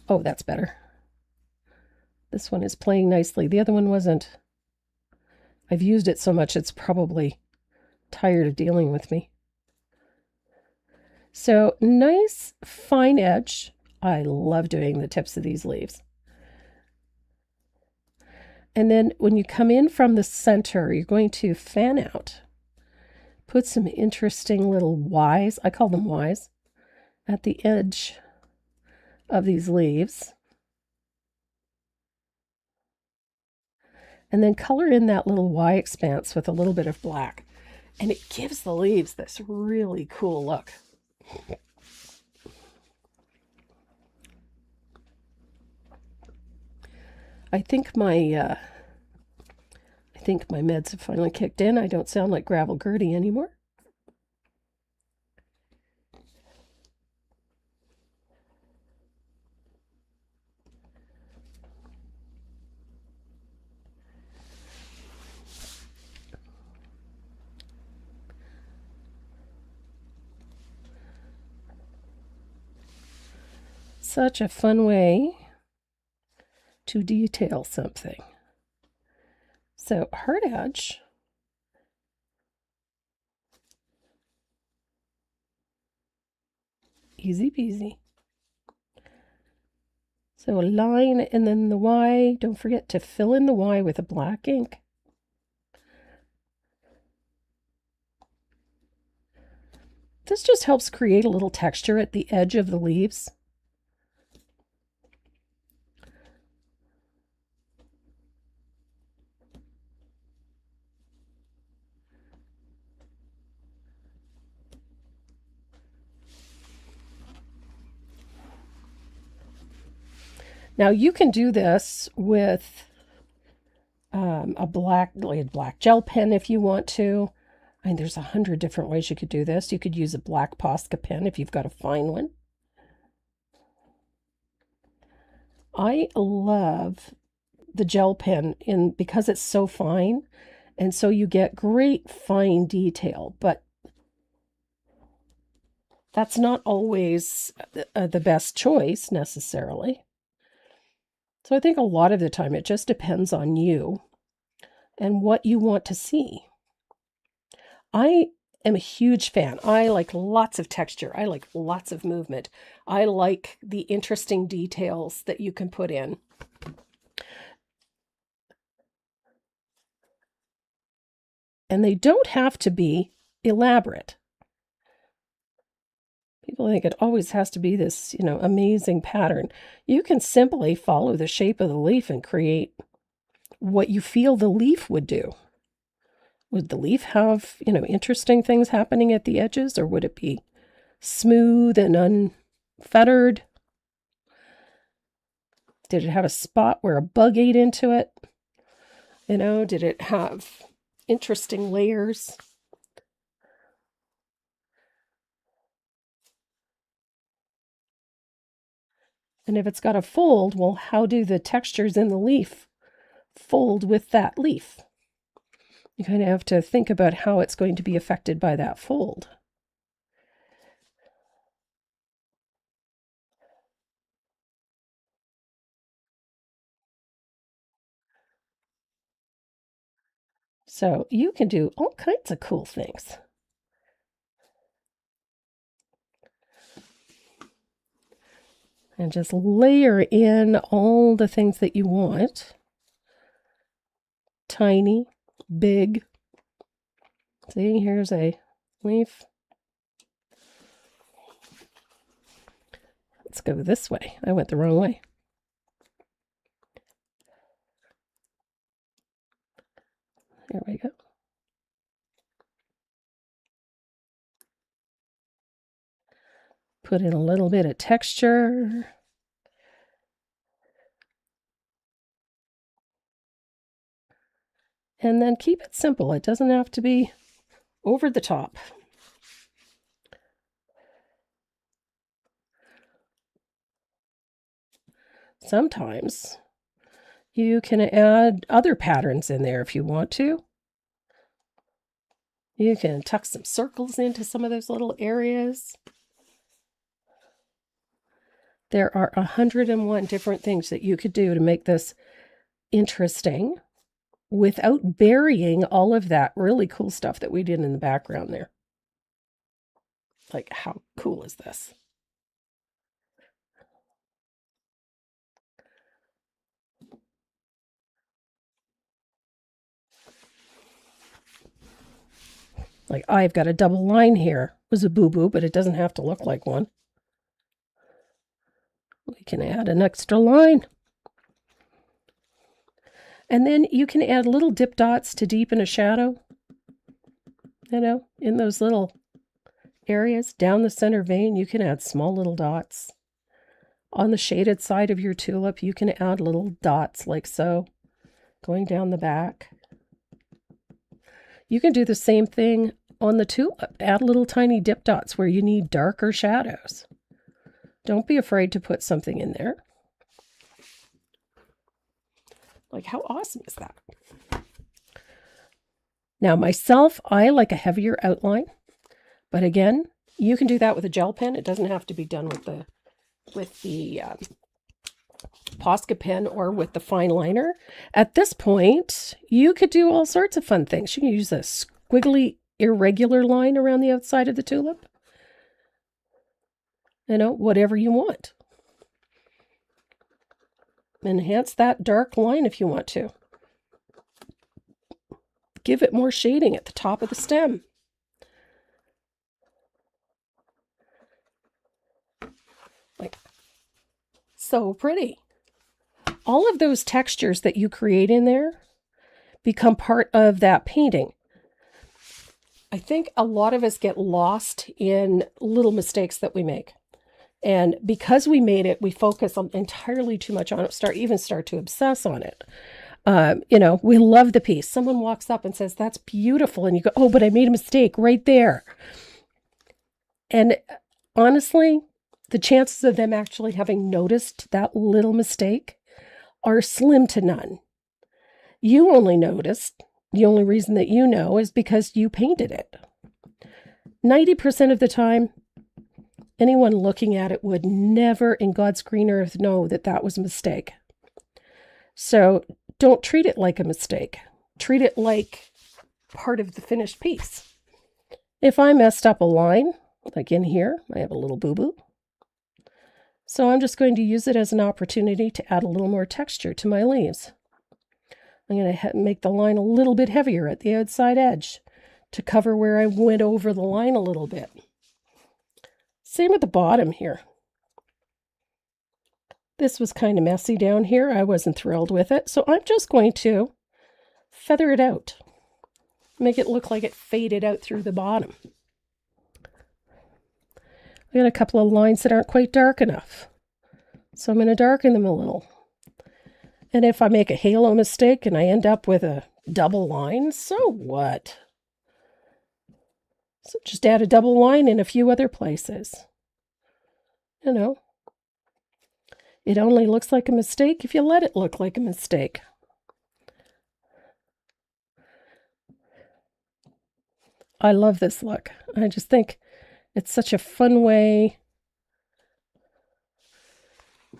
S1: Oh, that's better. This one is playing nicely. The other one wasn't. I've used it so much, it's probably tired of dealing with me. So nice fine edge. I love doing the tips of these leaves. And then when you come in from the center, you're going to fan out. Put some interesting little Ys, I call them Ys, at the edge of these leaves. And then color in that little Y expanse with a little bit of black. And it gives the leaves this really cool look. I think my meds have finally kicked in. I don't sound like Gravel Gertie anymore. Such a fun way to detail something. So hard edge. Easy peasy. So a line and then the Y. Don't forget to fill in the Y with a black ink. This just helps create a little texture at the edge of the leaves. Now you can do this with a black gel pen if you want to. I mean, there's 100 different ways you could do this. You could use a black Posca pen if you've got a fine one. I love the gel pen because it's so fine, and so you get great fine detail, but that's not always the best choice necessarily. So I think a lot of the time it just depends on you and what you want to see. I am a huge fan. I like lots of texture. I like lots of movement. I like the interesting details that you can put in. And they don't have to be elaborate. People think it always has to be this, amazing pattern. You can simply follow the shape of the leaf and create what you feel the leaf would do. Would the leaf have, interesting things happening at the edges, or would it be smooth and unfettered? Did it have a spot where a bug ate into it? Did it have interesting layers? And if it's got a fold, well, how do the textures in the leaf fold with that leaf? You kind of have to think about how it's going to be affected by that fold. So you can do all kinds of cool things. And just layer in all the things that you want. Tiny, big. See, here's a leaf. Let's go this way. I went the wrong way. There we go. Put in a little bit of texture. And then keep it simple. It doesn't have to be over the top. Sometimes you can add other patterns in there if you want to. You can tuck some circles into some of those little areas. There are 101 different things that you could do to make this interesting without burying all of that really cool stuff that we did in the background there. Like, how cool is this? Like, I've got a double line here. It was a boo-boo, but it doesn't have to look like one. We can add an extra line. And then you can add little dip dots to deepen a shadow. in those little areas down the center vein, you can add small little dots. On the shaded side of your tulip, you can add little dots like so, going down the back. You can do the same thing on the tulip. Add little tiny dip dots where you need darker shadows. Don't be afraid to put something in there. Like, how awesome is that? Now, myself, I like a heavier outline. But again, you can do that with a gel pen. It doesn't have to be done with the Posca pen or with the fine liner. At this point, you could do all sorts of fun things. You can use a squiggly, irregular line around the outside of the tulip. Whatever you want. Enhance that dark line if you want to. Give it more shading at the top of the stem. Like, so pretty. All of those textures that you create in there become part of that painting. I think a lot of us get lost in little mistakes that we make. And because we made it, we focus on entirely too much on it, start to obsess on it. We love the piece. Someone walks up and says, "That's beautiful." And you go, "Oh, but I made a mistake right there." And honestly, the chances of them actually having noticed that little mistake are slim to none. You only noticed, the only reason that you know is because you painted it. 90% of the time, anyone looking at it would never in God's green earth know that that was a mistake. So don't treat it like a mistake. Treat it like part of the finished piece. If I messed up a line, like in here, I have a little boo-boo. So I'm just going to use it as an opportunity to add a little more texture to my leaves. I'm going to make the line a little bit heavier at the outside edge to cover where I went over the line a little bit. Same at the bottom here. This was kind of messy down here. I wasn't thrilled with it. So I'm just going to feather it out. Make it look like it faded out through the bottom. I got a couple of lines that aren't quite dark enough. So I'm going to darken them a little. And if I make a halo mistake and I end up with a double line, so what? So just add a double line in a few other places. It only looks like a mistake if you let it look like a mistake. I love this look. I just think it's such a fun way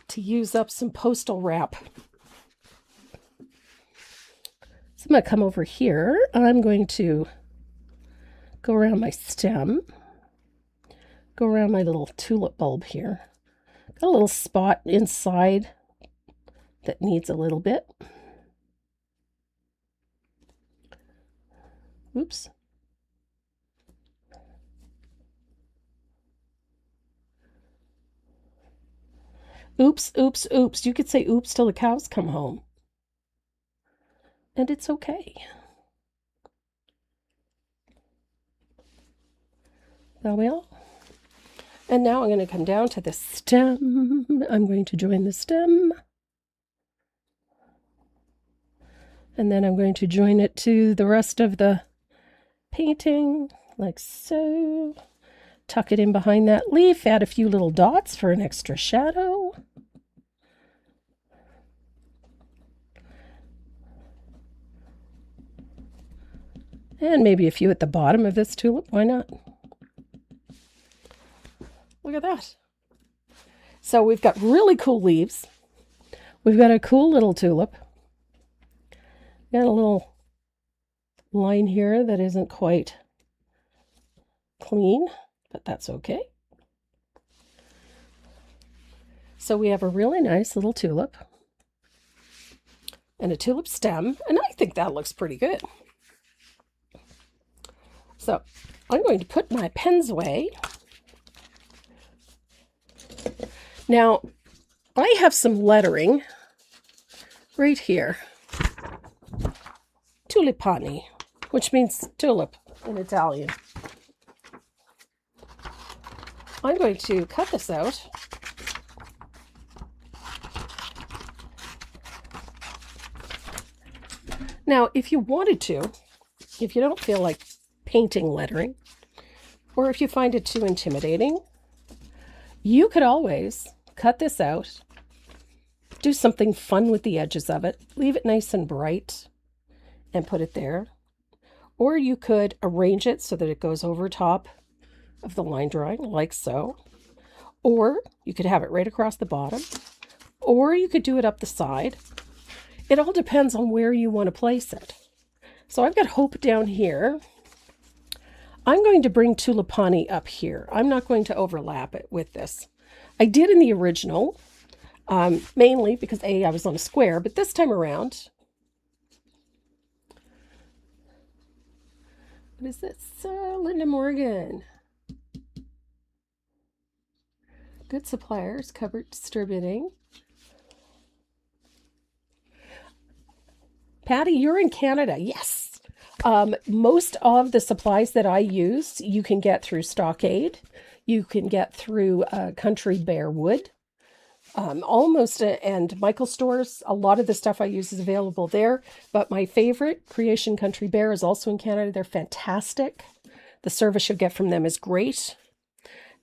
S1: to use up some postal wrap. So I'm going to come over here. I'm going to go around my stem, go around my little tulip bulb here. Got a little spot inside that needs a little bit. Oops. Oops, oops, oops. You could say oops till the cows come home. And it's okay. There we are. And now I'm going to come down to the stem. I'm going to join the stem. And then I'm going to join it to the rest of the painting, like so. Tuck it in behind that leaf, add a few little dots for an extra shadow. And maybe a few at the bottom of this tulip, why not? Look at that. So we've got really cool leaves. We've got a cool little tulip. Got a little line here that isn't quite clean, but that's okay. So we have a really nice little tulip and a tulip stem, and I think that looks pretty good. So I'm going to put my pens away. Now, I have some lettering right here. Tulipani, which means tulip. in Italian. I'm going to cut this out. Now, if you wanted to, if you don't feel like painting lettering, or if you find it too intimidating, you could always cut this out, do something fun with the edges of it, leave it nice and bright, and put it there. Or you could arrange it so that it goes over top of the line drawing, like so. Or you could have it right across the bottom. Or you could do it up the side. It all depends on where you want to place it. So I've got Hope down here. I'm going to bring Tulipani up here. I'm not going to overlap it with this. I did in the original, mainly because I was on a square, but this time around, what is this? Linda Morgan. Good Suppliers, Cupboard Distributing. Patty, you're in Canada. Yes. Most of the supplies that I use, you can get through Stockade. You can get through Country Bear Wood. And Michael Stores, a lot of the stuff I use is available there. But my favorite, Creation Country Bear, is also in Canada. They're fantastic. The service you get from them is great.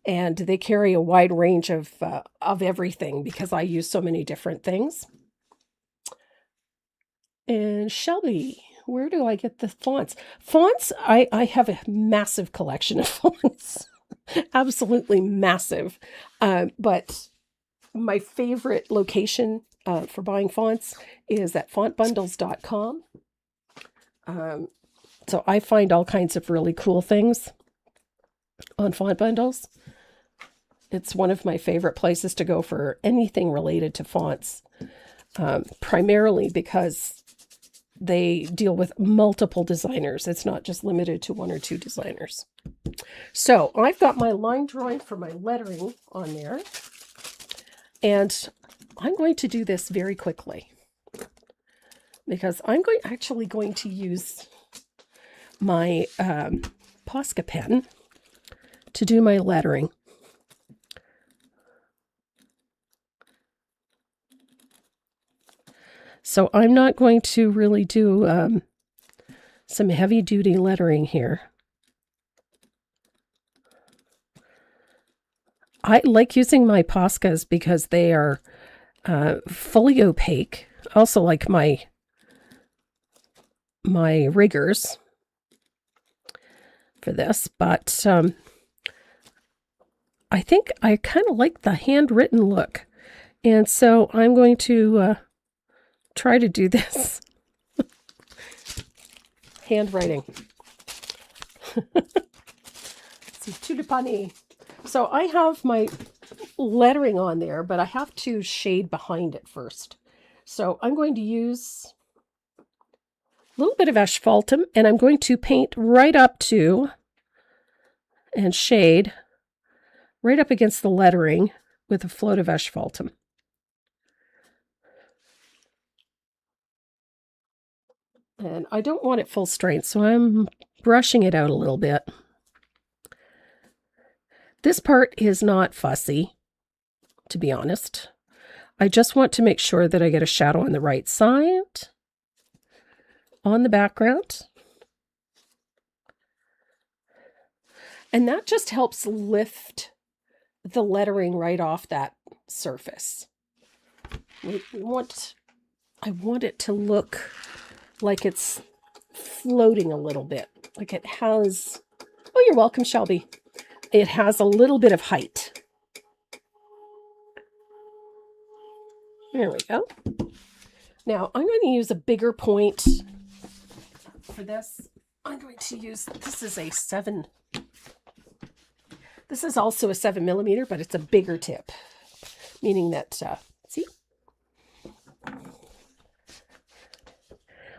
S1: And they carry a wide range of everything because I use so many different things. And Shelby, where do I get the fonts? Fonts, I have a massive collection of fonts. Absolutely massive. But my favorite location for buying fonts is at fontbundles.com. So I find all kinds of really cool things on Font Bundles. It's one of my favorite places to go for anything related to fonts, primarily because they deal with multiple designers. It's not just limited to one or two designers. So I've got my line drawing for my lettering on there. And I'm going to do this very quickly because I'm actually going to use my Posca pen to do my lettering. So I'm not going to really do some heavy-duty lettering here. I like using my Poscas because they are fully opaque. I also like my riggers for this, but I think I kind of like the handwritten look. And so I'm going to try to do this. Handwriting. Some tulipani. So I have my lettering on there, but I have to shade behind it first. So I'm going to use a little bit of asphaltum, and I'm going to paint right up to and shade right up against the lettering with a float of asphaltum. And I don't want it full strength, so I'm brushing it out a little bit. This part is not fussy, to be honest. I just want to make sure that I get a shadow on the right side, on the background. And that just helps lift the lettering right off that surface. I want it to look like it's floating a little bit, like it has, oh, you're welcome, Shelby. It has a little bit of height. There we go. Now I'm going to use a bigger point for this. I'm going to use, this is a 7. This is also a 7mm, but it's a bigger tip, meaning that, see?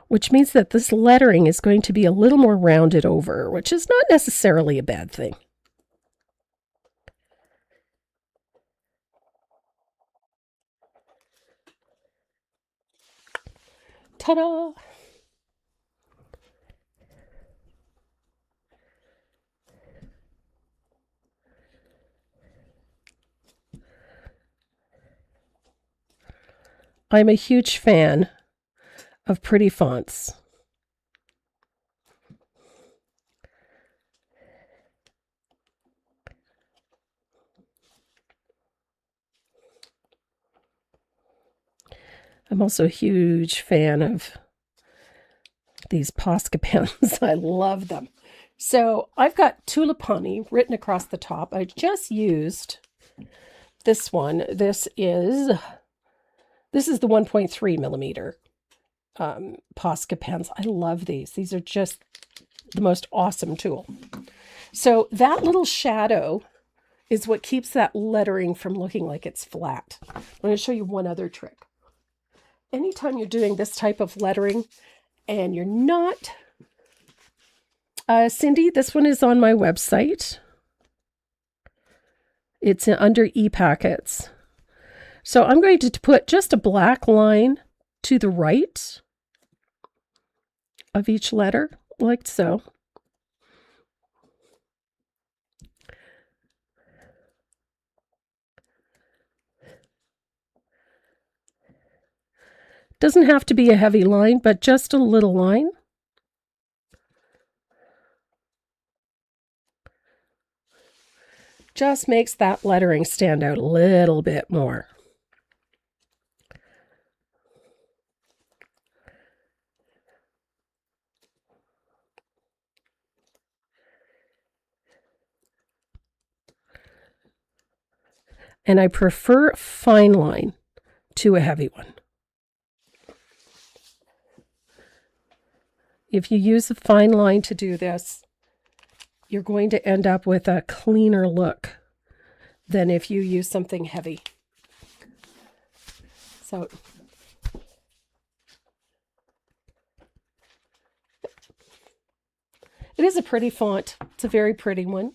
S1: Which means that this lettering is going to be a little more rounded over, which is not necessarily a bad thing. Ta-da! I'm a huge fan of pretty fonts. I'm also a huge fan of these Posca pens. I love them. So I've got Tulipani written across the top. I just used this one. This is the 1.3 millimeter Posca pens. I love these. These are just the most awesome tool. So that little shadow is what keeps that lettering from looking like it's flat. I'm going to show you one other trick. Anytime you're doing this type of lettering and you're not... Cindy, this one is on my website. It's under e-packets. So I'm going to put just a black line to the right of each letter, like so. Doesn't have to be a heavy line, but just a little line. Just makes that lettering stand out a little bit more. And I prefer fine line to a heavy one. If you use a fine line to do this, you're going to end up with a cleaner look than if you use something heavy. So it is a pretty font. It's a very pretty one.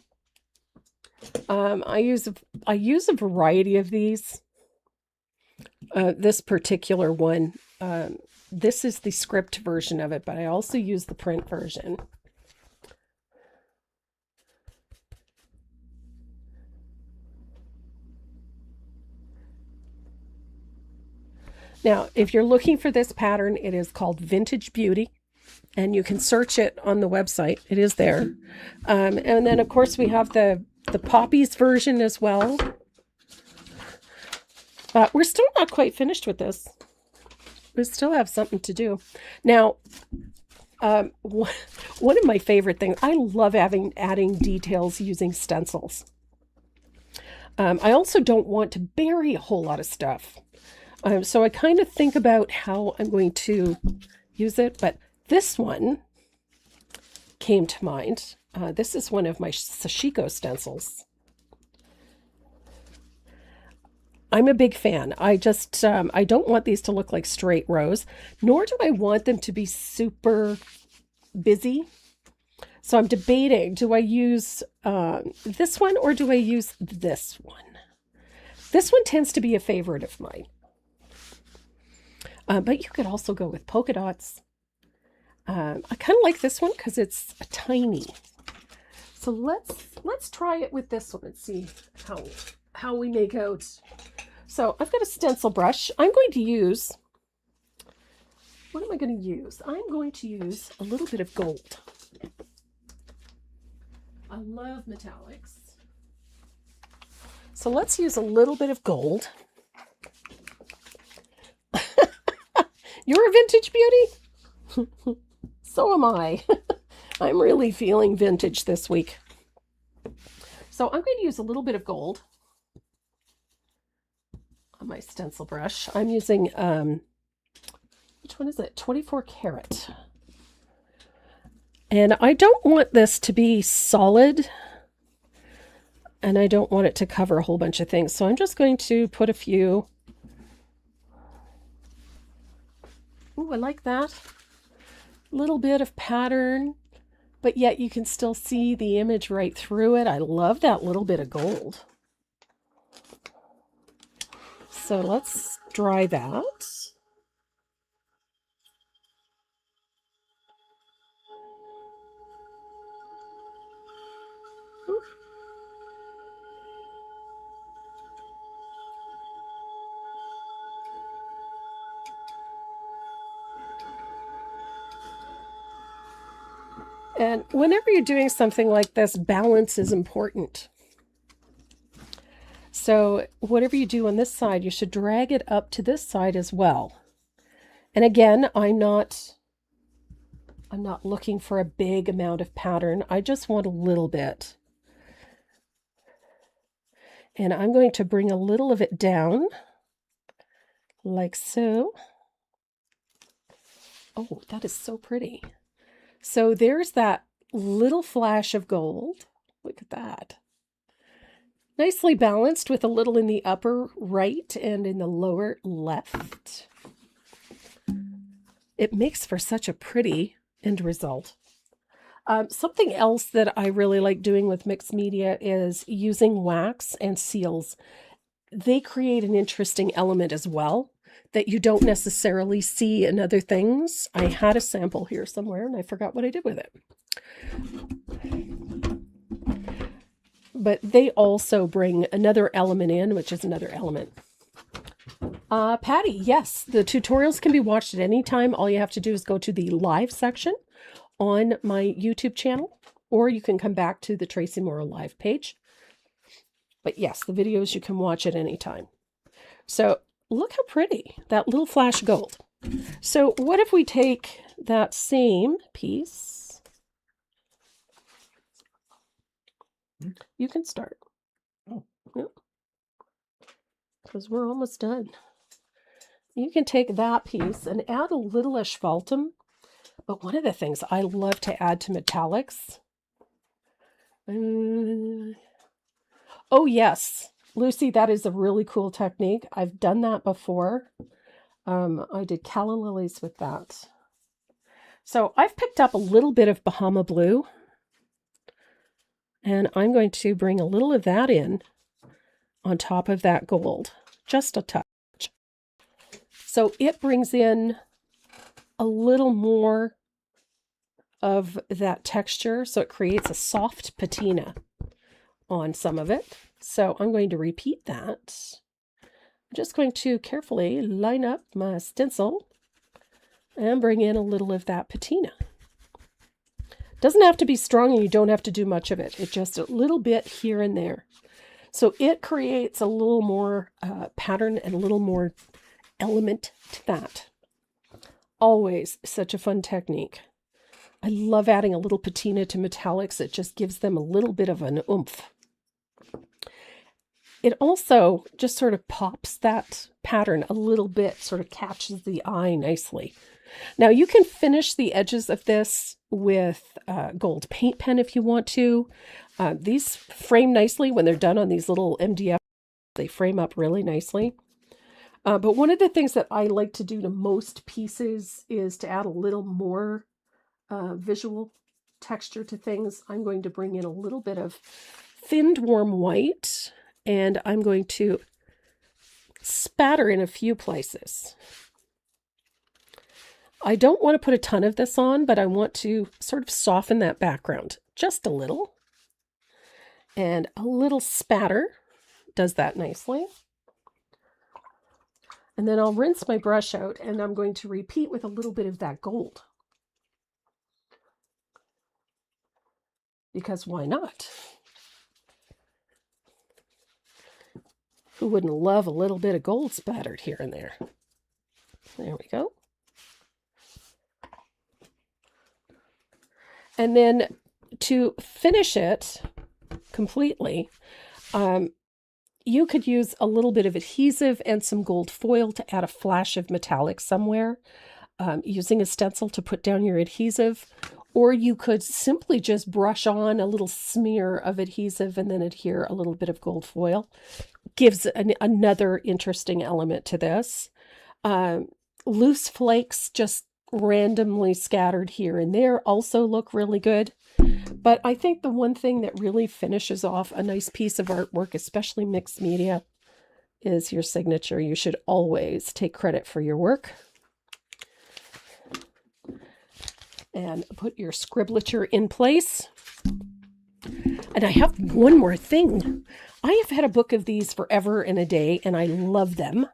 S1: I use a variety of these. This particular one, this is the script version of it, but I also use the print version. Now, if you're looking for this pattern, it is called Vintage Beauty, and you can search it on the website. It is there. And then, of course, we have the Poppies version as well. But we're still not quite finished with this. We still have something to do. Now, one of my favorite things, I love adding details using stencils. I also don't want to bury a whole lot of stuff. So I kind of think about how I'm going to use it, but this one came to mind. This is one of my Sashiko stencils. I'm a big fan. I just, I don't want these to look like straight rows, nor do I want them to be super busy. So I'm debating, do I use this one or do I use this one? This one tends to be a favorite of mine. But you could also go with polka dots. I kind of like this one because it's tiny. So let's try it with this one and see how we make out. So I've got a stencil brush. I'm going to use, what am I going to use? I'm going to use a little bit of gold. I love metallics. So let's use a little bit of gold. You're a vintage beauty? So am I. I'm really feeling vintage this week. So I'm going to use a little bit of gold on my stencil brush. I'm using, which one is it? 24 karat. And I don't want this to be solid, and I don't want it to cover a whole bunch of things. So I'm just going to put a few. Ooh, I like that. Little bit of pattern, but yet you can still see the image right through it. I love that little bit of gold. So let's dry that. Ooh. And whenever you're doing something like this, balance is important. So whatever you do on this side, you should drag it up to this side as well. And again, I'm not looking for a big amount of pattern. I just want a little bit. And I'm going to bring a little of it down, like so. Oh, that is so pretty. So there's that little flash of gold. Look at that. Nicely balanced with a little in the upper right and in the lower left. It makes for such a pretty end result. Something else that I really like doing with mixed media is using wax and seals. They create an interesting element as well that you don't necessarily see in other things. I had a sample here somewhere and I forgot what I did with it. But they also bring another element in, which is another element. Patty, yes, the tutorials can be watched at any time. All you have to do is go to the live section on my YouTube channel, or you can come back to the Tracy Morrow live page. But yes, the videos you can watch at any time. So look how pretty, that little flash gold. So what if we take that same piece? You can start.
S2: Oh.
S1: Yep. Because we're almost done. You can take that piece and add a little asphaltum. But one of the things I love to add to metallics. Oh, yes. Lucy, that is a really cool technique. I've done that before. I did calla lilies with that. So I've picked up a little bit of Bahama Blue. And I'm going to bring a little of that in on top of that gold. Just a touch. So it brings in a little more of that texture, so it creates a soft patina on some of it. So I'm going to repeat that. I'm just going to carefully line up my stencil and bring in a little of that patina. Doesn't have to be strong and you don't have to do much of it. It's just a little bit here and there. So it creates a little more pattern and a little more element to that. Always such a fun technique. I love adding a little patina to metallics. It just gives them a little bit of an oomph. It also just sort of pops that pattern a little bit, sort of catches the eye nicely. Now you can finish the edges of this with gold paint pen if you want to. These frame nicely when they're done on these little MDF. They frame up really nicely. But one of the things that I like to do to most pieces is to add a little more visual texture to things. I'm going to bring in a little bit of thinned warm white, and I'm going to spatter in a few places. I don't want to put a ton of this on, but I want to sort of soften that background just a little. And a little spatter does that nicely. And then I'll rinse my brush out, and I'm going to repeat with a little bit of that gold. Because why not? Who wouldn't love a little bit of gold spattered here and there? There we go. And then to finish it completely, you could use a little bit of adhesive and some gold foil to add a flash of metallic somewhere, using a stencil to put down your adhesive, or you could simply just brush on a little smear of adhesive and then adhere a little bit of gold foil. Gives another interesting element to this. Loose flakes just randomly scattered here and there also look really good. But I think the one thing that really finishes off a nice piece of artwork, especially mixed media, is your signature. You should always take credit for your work. And put your scriblature in place. And I have one more thing. I have had a book of these forever and a day, and I love them.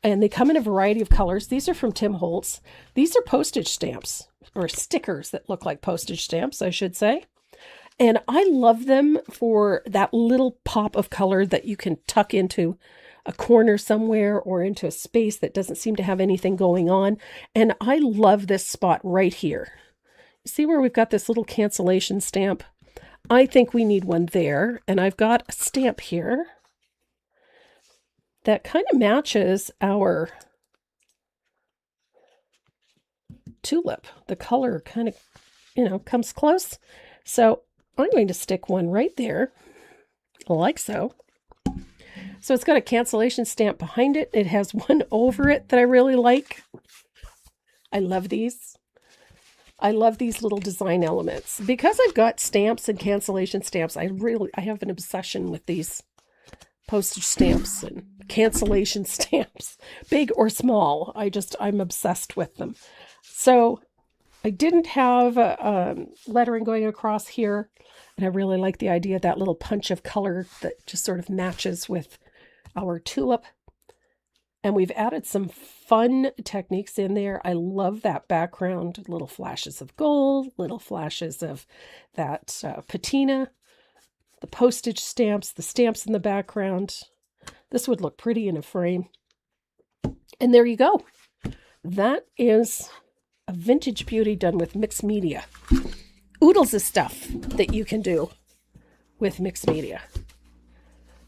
S1: And they come in a variety of colors. These are from Tim Holtz. These are postage stamps. or stickers that look like postage stamps, I should say. And I love them for that little pop of color that you can tuck into a corner somewhere or into a space that doesn't seem to have anything going on. And I love this spot right here. See where we've got this little cancellation stamp? I think we need one there. And I've got a stamp here that kind of matches our tulip. The color kind of, comes close. So I'm going to stick one right there, like so. So it's got a cancellation stamp behind it. It has one over it that I really like. I love these. I love these little design elements. Because I've got stamps and cancellation stamps, I have an obsession with these postage stamps and cancellation stamps, big or small. I'm obsessed with them. So I didn't have lettering going across here, and I really like the idea of that little punch of color that just sort of matches with our tulip. And we've added some fun techniques in there. I love that background, little flashes of gold, little flashes of that patina, the postage stamps, the stamps in the background. This would look pretty in a frame. And there you go. That is a vintage beauty done with mixed media. Oodles of stuff that you can do with mixed media.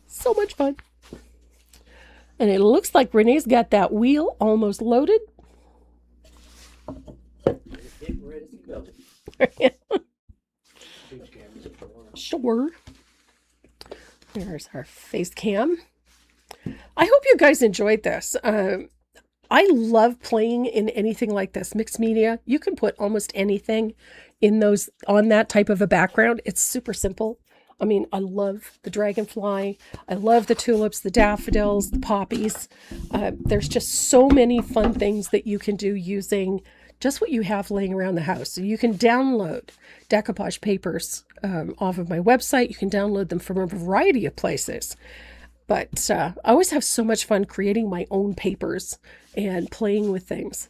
S1: So much fun. And it looks like Renee's got that wheel almost loaded. Sure. There's our face cam. I hope you guys enjoyed this. I love playing in anything like this. Mixed media. You can put almost anything in those on that type of a background. It's super simple. I mean, I love the dragonfly. I love the tulips, the daffodils, the poppies. There's just so many fun things that you can do using just what you have laying around the house. So you can download decoupage papers off of my website. You can download them from a variety of places. But I always have so much fun creating my own papers and playing with things.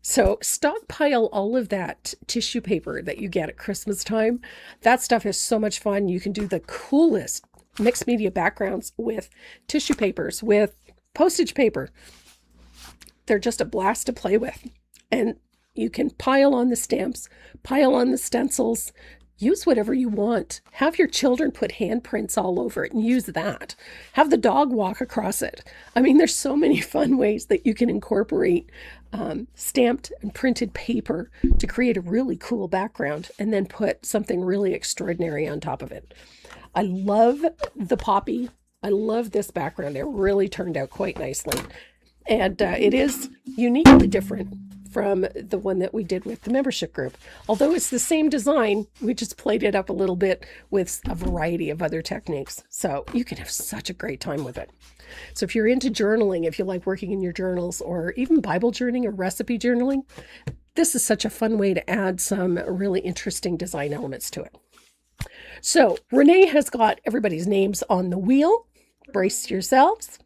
S1: So stockpile all of that tissue paper that you get at Christmas time. That stuff is so much fun. You can do the coolest mixed media backgrounds with tissue papers, with postage paper. They're just a blast to play with. And you can pile on the stamps, pile on the stencils, use whatever you want. Have your children put handprints all over it and use that. Have the dog walk across it. I mean, there's so many fun ways that you can incorporate stamped and printed paper to create a really cool background and then put something really extraordinary on top of it. I love the poppy. I love this background. It really turned out quite nicely. And it is uniquely different from the one that we did with the membership group. Although it's the same design, we just played it up a little bit with a variety of other techniques. So you can have such a great time with it. So if you're into journaling, if you like working in your journals, or even Bible journaling or recipe journaling, this is such a fun way to add some really interesting design elements to it. So Renee has got everybody's names on the wheel. Brace yourselves.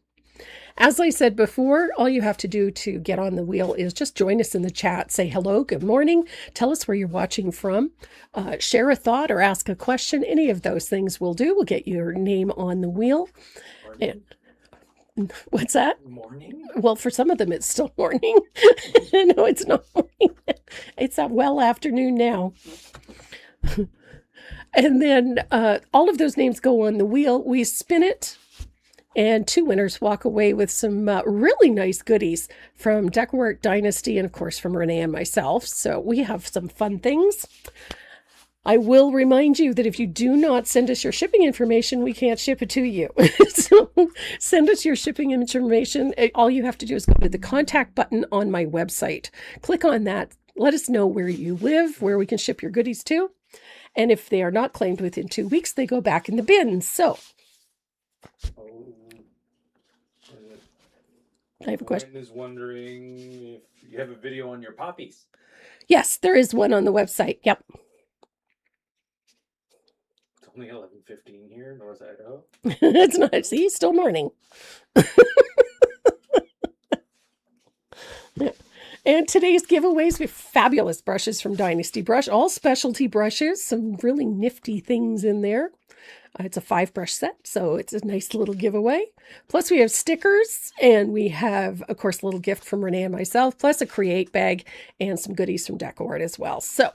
S1: As I said before, all you have to do to get on the wheel is just join us in the chat. Say hello, good morning. Tell us where you're watching from. Share a thought or ask a question. Any of those things will do. We'll get your name on the wheel. And, what's that?
S2: Morning?
S1: Well, for some of them, it's still morning. No, it's not morning. It's a well afternoon now. And then all of those names go on the wheel. We spin it. And 2 winners walk away with some really nice goodies from Decowork Dynasty and, of course, from Renee and myself. So we have some fun things. I will remind you that if you do not send us your shipping information, we can't ship it to you. So send us your shipping information. All you have to do is go to the contact button on my website. Click on that. Let us know where you live, where we can ship your goodies to. And if they are not claimed within 2 weeks, they go back in the bin. So I have a question.
S3: Ryan is wondering if you have a video on your poppies.
S1: Yes, there is one on the website. Yep.
S3: It's only 11:15 here in North Idaho.
S1: It's not. See, it's still morning. Yeah. And today's giveaways, we have fabulous brushes from Dynasty Brush, all specialty brushes, some really nifty things in there. It's a 5-brush set, so it's a nice little giveaway. Plus we have stickers, and we have, of course, a little gift from Renee and myself, plus a Create bag and some goodies from DecoArt as well. So,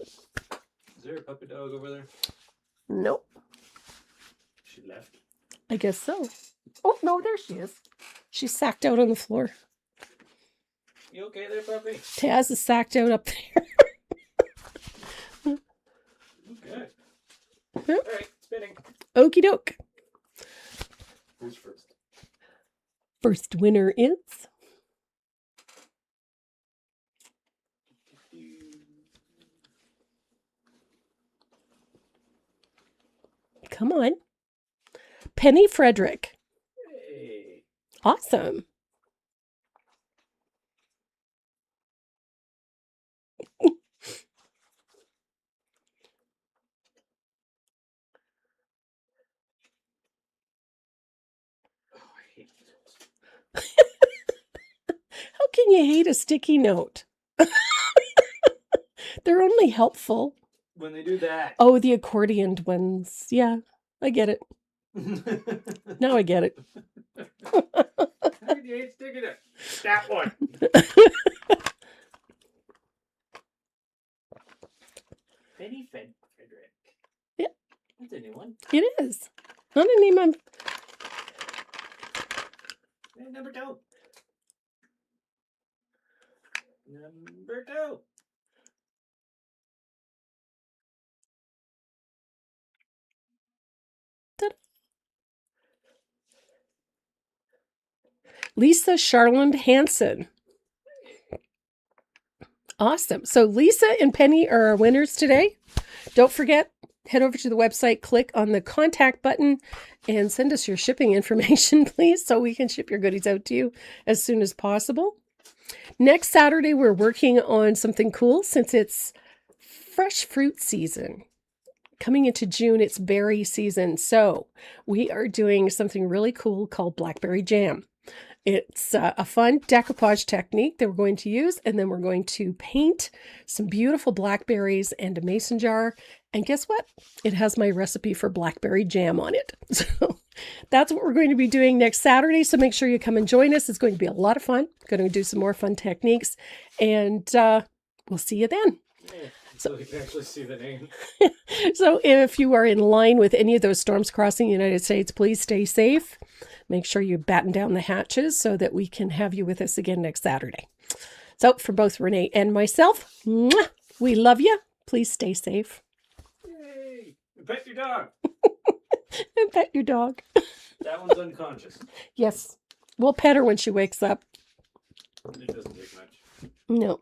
S3: Is there a puppy dog over there?
S1: nope,
S3: She left.
S1: I guess so. Oh, no, there she is. She's sacked out on the floor.
S3: You okay there, puppy?
S1: Taz is sacked out up there.
S3: Okay. Alright, spinning.
S1: Okie doke.
S3: Who's first?
S1: First winner is... Come on. Penny Frederick.
S3: Hey.
S1: Awesome.
S3: Oh, I hate those.
S1: How can you hate a sticky note? They're only helpful.
S3: When they do that.
S1: Oh, the accordioned ones. Yeah, I get it. Now I get it.
S3: How can you hate sticking it? That one. Penny Frederick.
S1: Yeah.
S3: That's a new one.
S1: It is. Not a name I'm...
S3: And number 2. Number 2.
S1: Lisa Charland Hansen. Awesome. So Lisa and Penny are our winners today. Don't forget, head over to the website, click on the contact button, and send us your shipping information, please, so we can ship your goodies out to you as soon as possible. Next Saturday, we're working on something cool since it's fresh fruit season. Coming into June, it's berry season. So we are doing something really cool called blackberry jam. It's a fun decoupage technique that we're going to use, and then we're going to paint some beautiful blackberries and a mason jar. And guess what? It has my recipe for blackberry jam on it. So that's what we're going to be doing next Saturday. So make sure you come and join us. It's going to be a lot of fun. Going to do some more fun techniques, and we'll see you then.
S3: Yeah, so you can actually see the name.
S1: So if you are in line with any of those storms crossing the United States, please stay safe. Make sure you batten down the hatches so that we can have you with us again next Saturday. So for both Renee and myself, mwah, we love you. Please stay safe.
S3: Yay! And pet your dog.
S1: And pet your dog.
S3: That one's unconscious.
S1: Yes. We'll pet her when she wakes up.
S3: It doesn't take much.
S1: No.